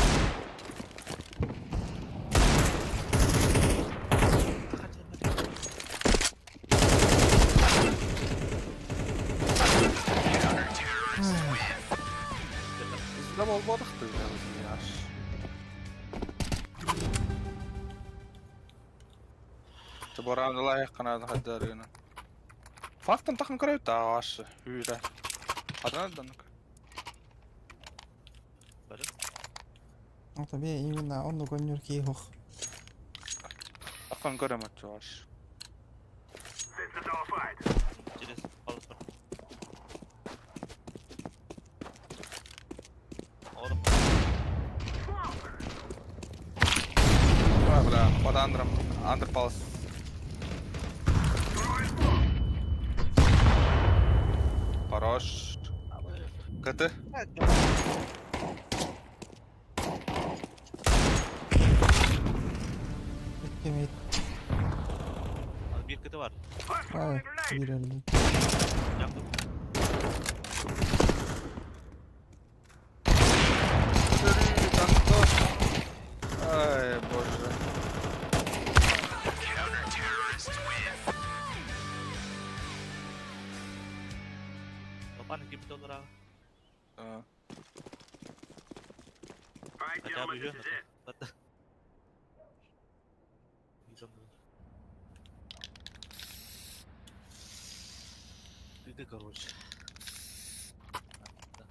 İzlem olmadıktı yani ya. Тиборан лайх канада хадарына. Фактан тахан крайт тааш хүйрэ. Хадан. Böyle. O tabii именно он гонёр ки хох. Тахан көремөт чош. Через palas var. Oğlum. Бля, под андром. Андерпалс. Хорош. Кыты. İki mid. Abi bir kıtı var. Ha, bir öldü. Yaktım. Ай, боже. Kapan $2 abi. А, Хотя бы ее надо. $100. Ты, короче. Да.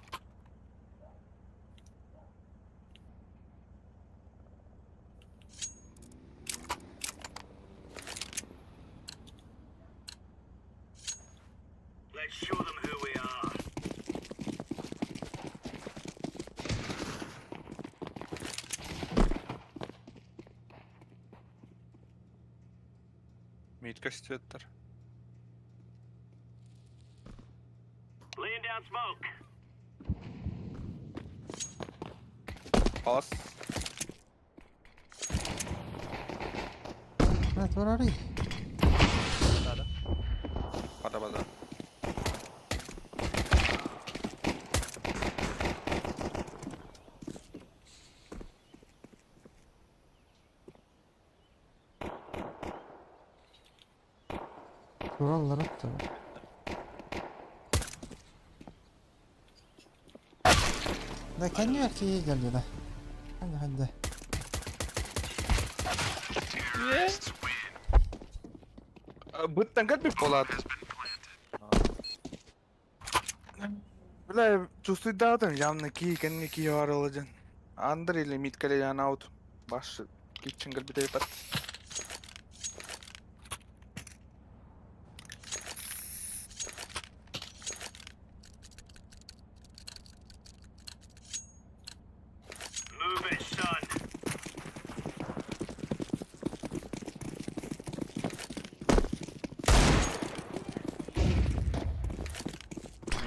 Let's show them who we are. Мидка сетветтер. Пас. Evet, where are they? Ada. Bada. Buralar attı. Da kendi erkeğe geldi da. Hadi. Bıttan kalbik Polat. Бля, чувствую датан, явно ки var olacaksın. Andır ile mid kale yana out. Baş kitchen bir de yapat.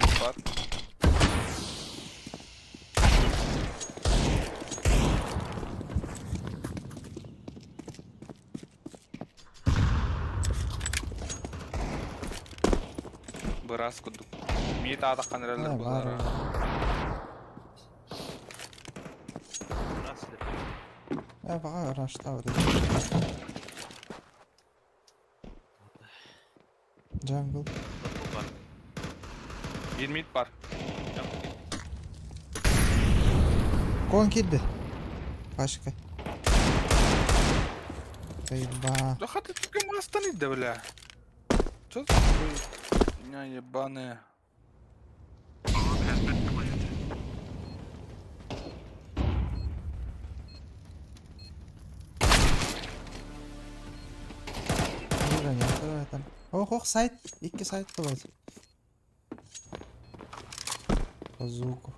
Mid var. Biraz kuduk. Mid adakkan Ne herhalde bu var? ara. Nasıl? Ya bak araçta var. Jungle. Bu var. Bir mid var. Kon girdi. Başka. Eyvah. Да хата только мы останет, да, бля. Чё за меня ебаная? Yürü ya. Oh side. İki side de var. Bazooka.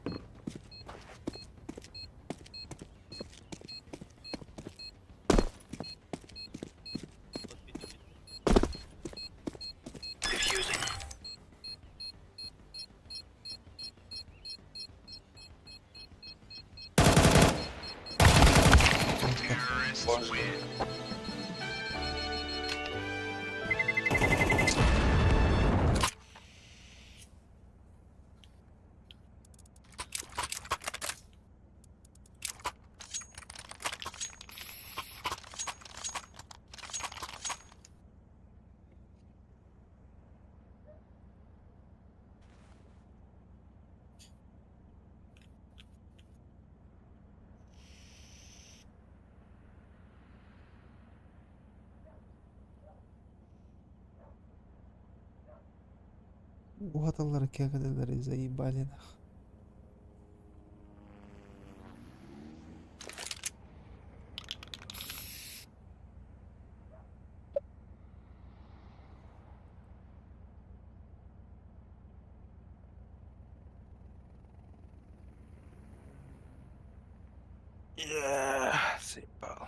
Bu hataları kağıdları zayibalina. Yeah, сыпал.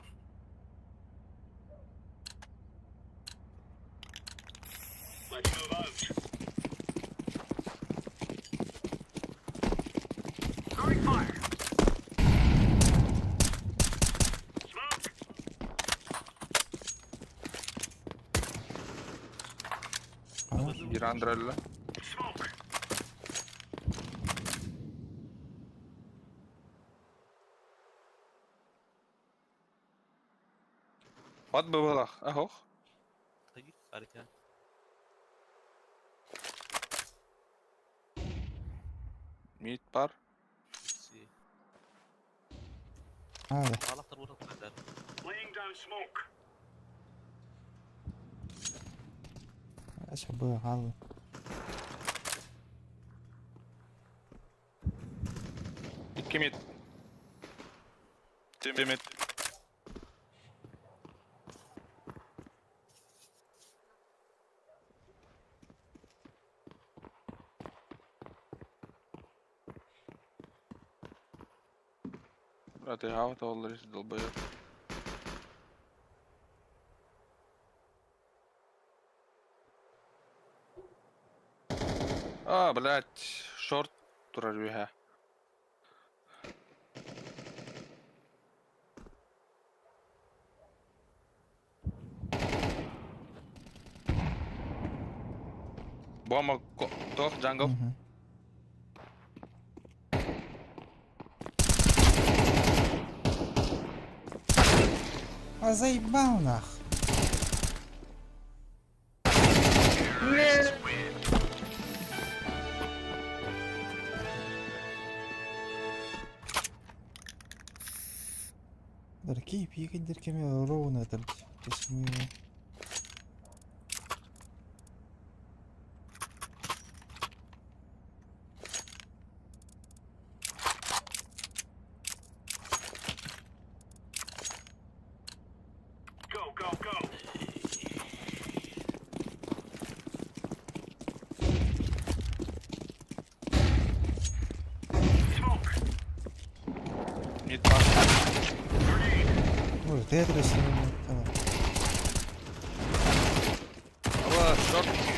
Bir Andral'la. Hadi babalak. Ahoh. Hayır, harika. Mid var. Si. Hadi. Bağlaklar burada koyarlar. Aşağı bu hal. İki mid. Bir mid. Hadi hava tavalları dolbayı. Блядь, шорт турар үһә. Бомба тох, джангл. Мгм. А заебал нах. Дорогие пикать дырками ровно там. Мид пас. Ой, Тетрис. Шорт. Pas sudah.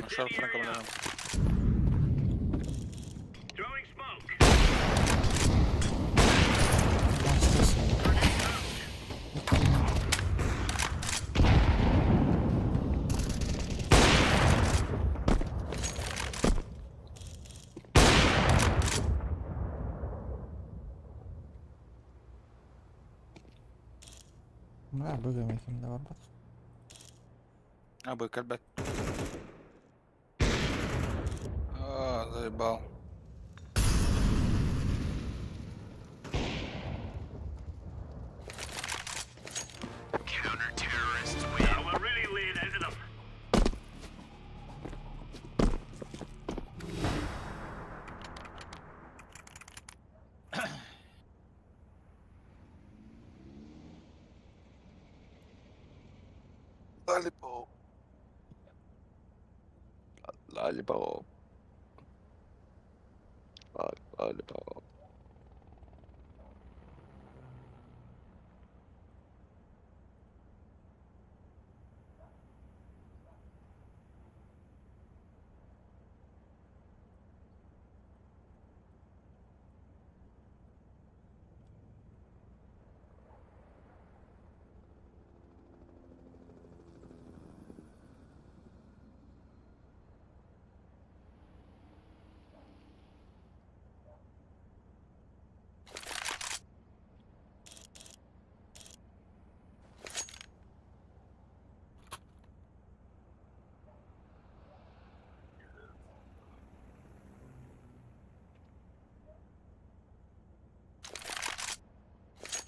Шорт на камеру. Да, быгами kimde var bak. Кальбет. Заебал. Lollipop. Lollipop. Lollipop.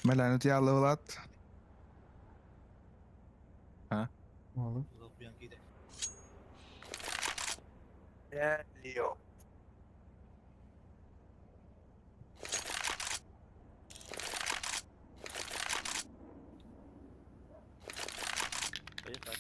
Melanie Diallo lat. Oğlum. Belum yang kita. Leo. Banyak kan?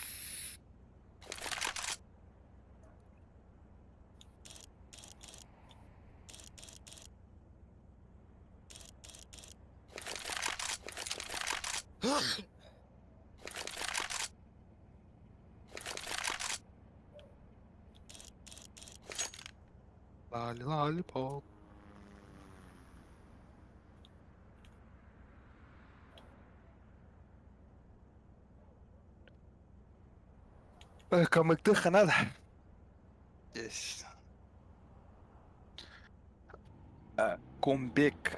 Lollipop. Камыкты ханада. Yes. Комбек.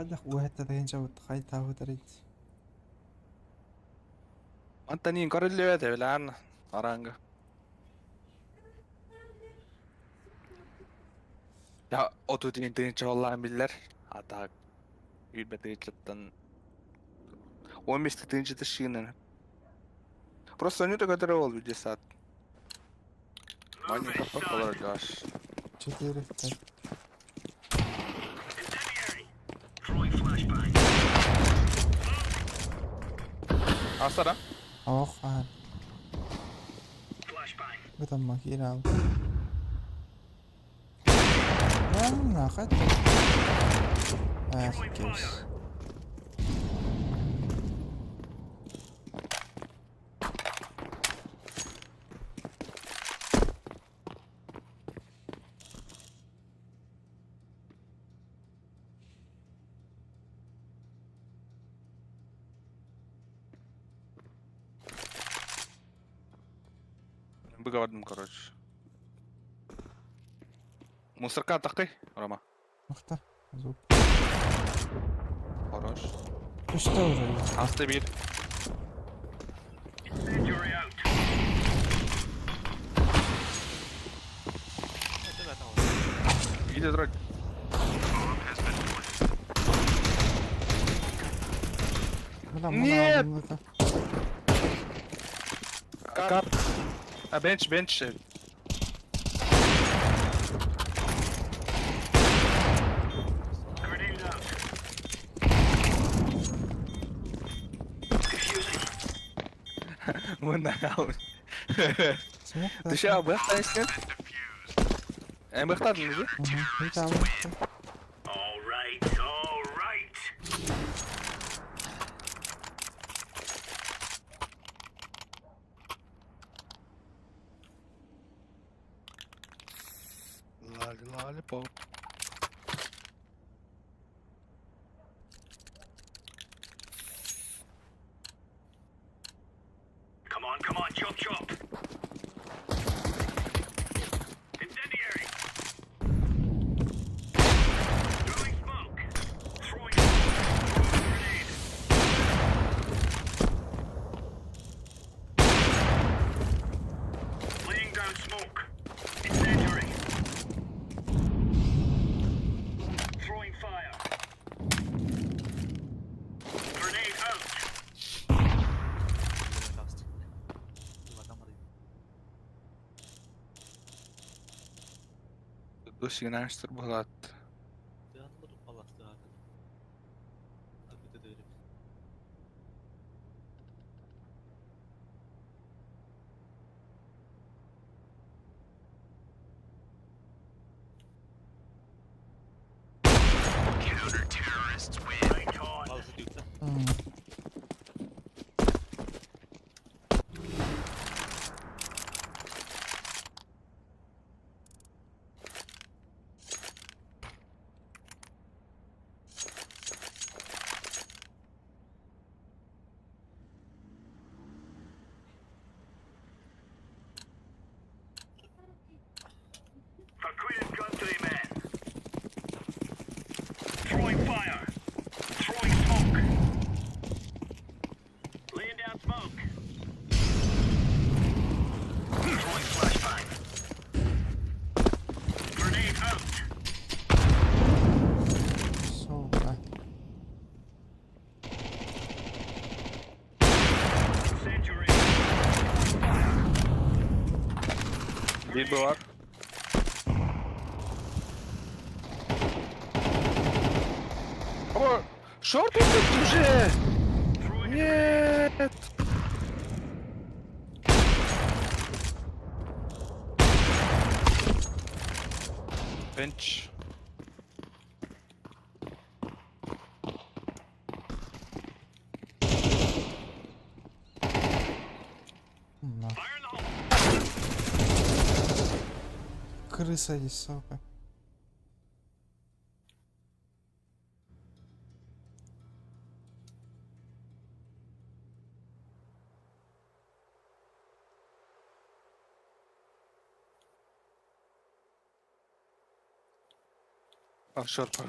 Kadaq uhatta taginjavut qaitaahuutarit. Anta niin korillevete bilään aranga. Ja otutin tincha ollaan biller. Ata ylbetiitlettan. Omista tincha tashinen. Просто они так оторвал в 10. Маленько положишь. 4, 5. Asara. Awaqaan. Betam makina. Naqat. Kesh. Быгавадым, короче. Мусорка тақай, Рома. Мақта. Зуб. Хорош. Күшті уже. Асты бир. Hyvä taho. Иди драть. Нет! Кап. А бенч. Мына ал. Ты ща бахтаешься? Бахтадың неге? Lollipop. Come on, chop. Incendiary. Throwing smoke. Throwing grenade. Laying down smoke. Incendiary. Throwing fire. Grenade out. Hyvä kasti. Hyvä kamari. Досі настер багато. Työ on tullut palasta aikana. Aika tyydyt. Right on. Lausi tyyttä. For Queen and Countryman. Throwing fire. Throwing smoke. Laying down smoke. Throwing flashbang. Grenade out. Incendiary. Bir var. О, шорт уже! Throwing Нет! Бенч. fire in the hole. Крыса здесь, сука. А, шорт.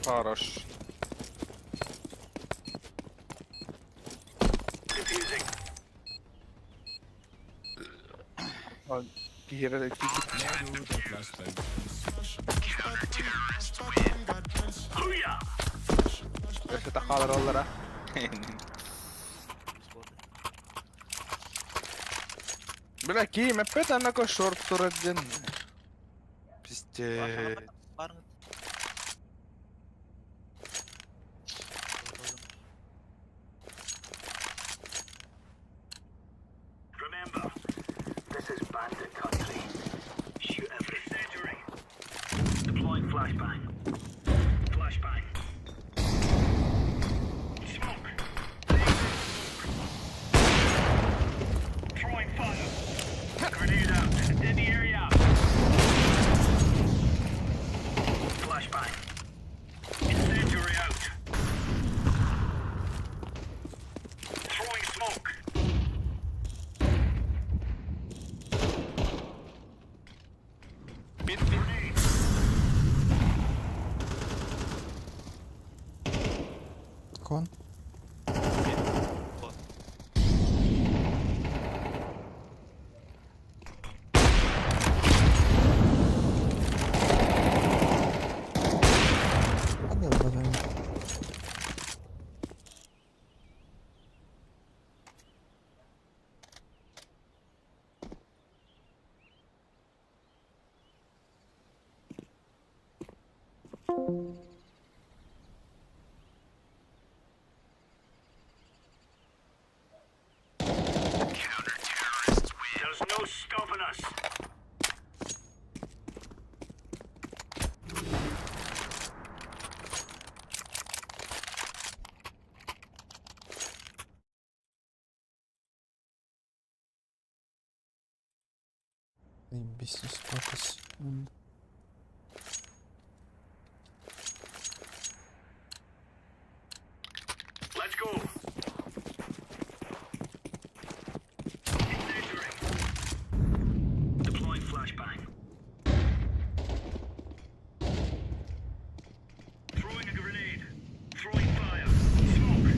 Хорош. Кире Если тахалар олар а. Бля, ки меппет аннако шорт турадден. Пиздец. Барыңыз. Remember, this is bandit country. Shoot everything. Deploying flashbang. Flashbang. Smoke. Throwing fire. Grenade out. In the area. Flashbang. Incendiary out. Throwing smoke. Grenade. Кон. Hadi bakalım. There's no stopping us. Business focus. Let's go. Incendiary. Deploying flashbang. Throwing a grenade. Throwing fire. Smoke.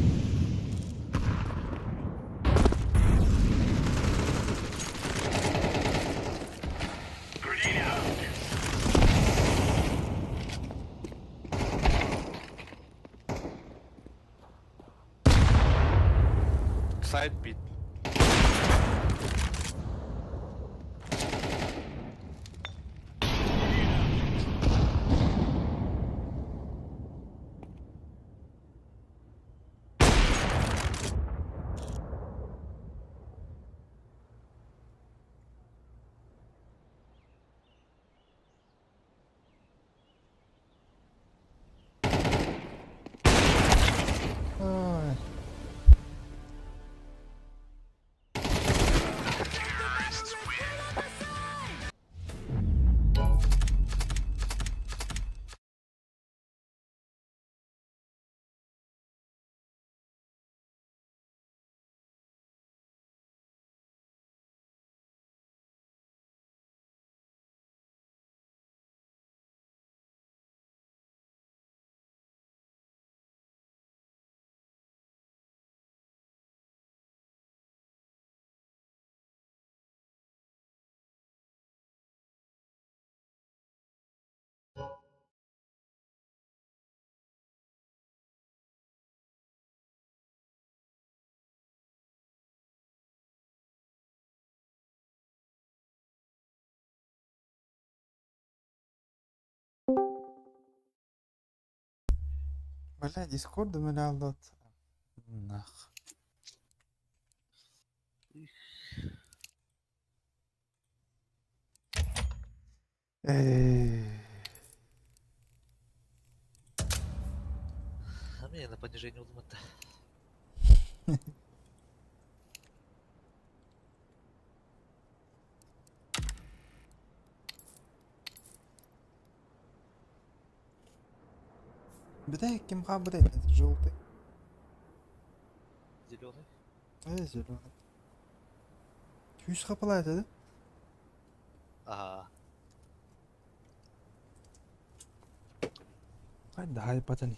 Grenade out. Side beat. Ay. Бля, Discord меня алдат. Нах. А мне на понижение удумать-то. Бля, кем блядь, это желтый. Зеленый. Зеленый. 100 хапалайды, да? Ага. Kayda haypatani.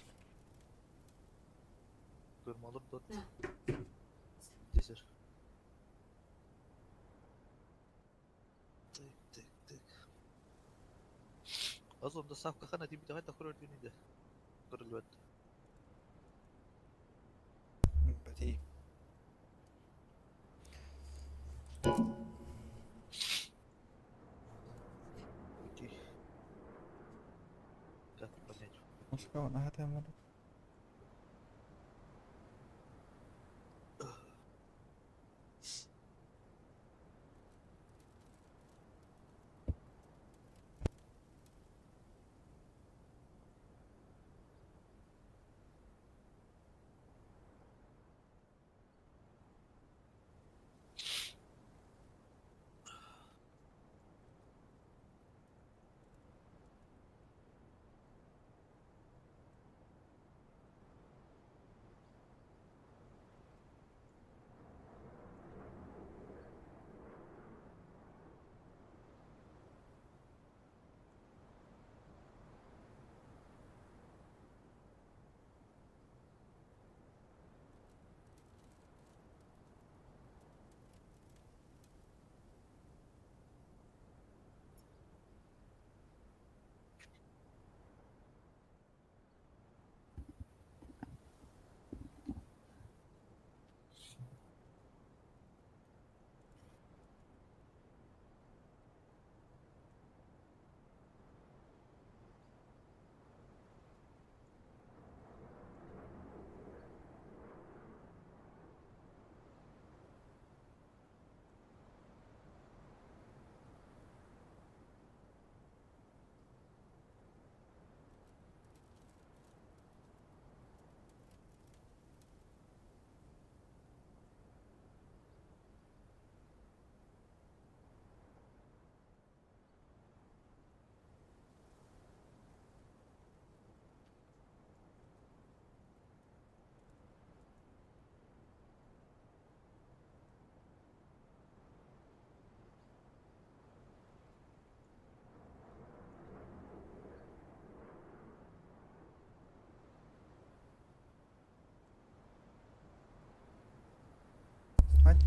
Kırmalı dot. Desir. Tık tık tık. Az onda safka kana dibi daha da kururdun ide. Kurulvet. بدي Uji. Kat panaj. مشكلة أنا هاتي مرة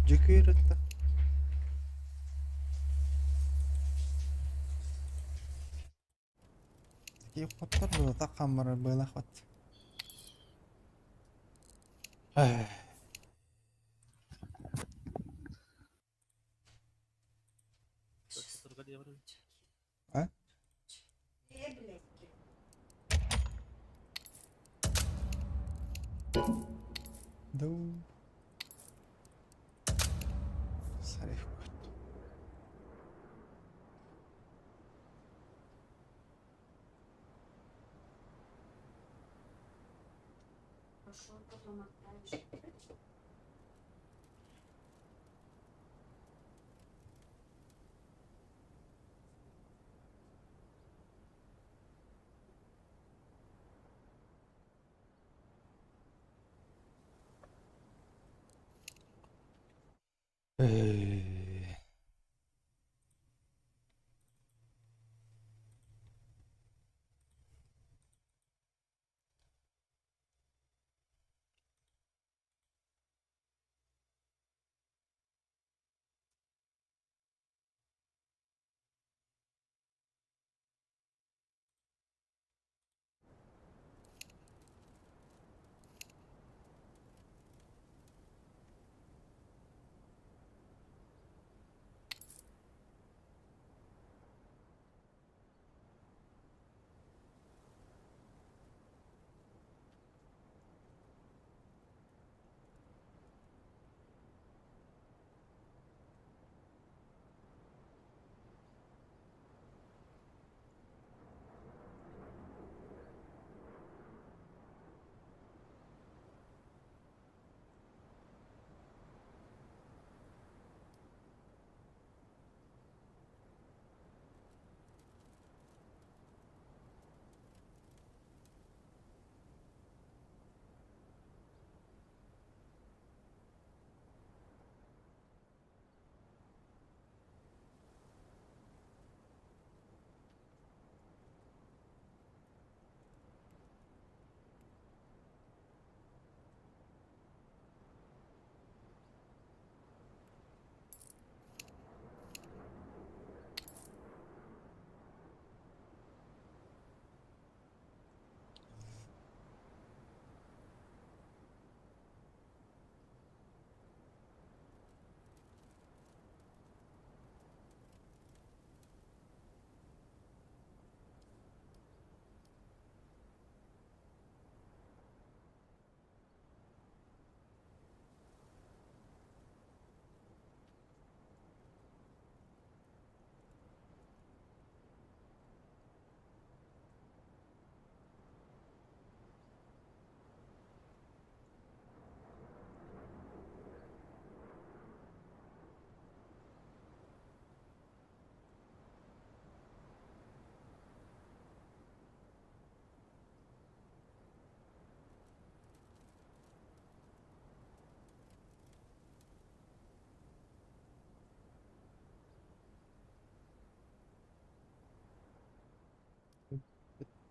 جكير انت كيف خطر له طاقة مرة بلخبط Terkali ya bro. ها دو صريح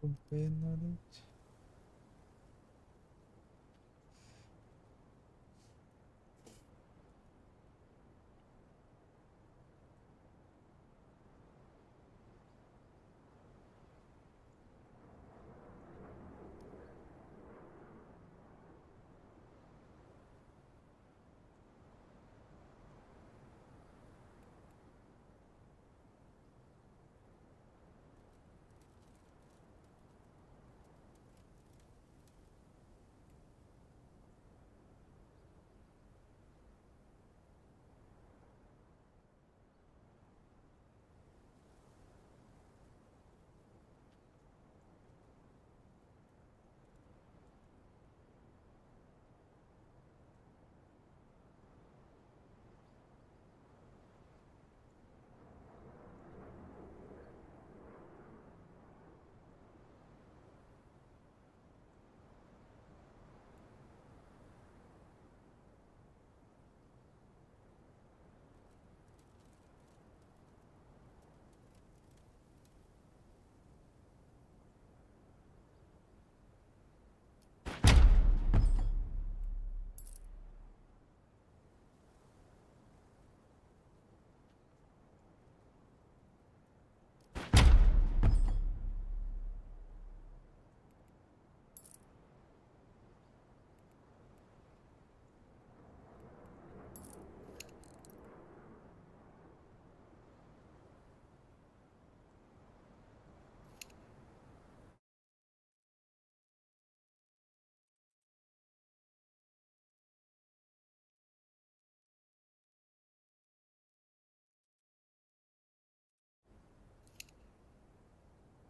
Купи надо.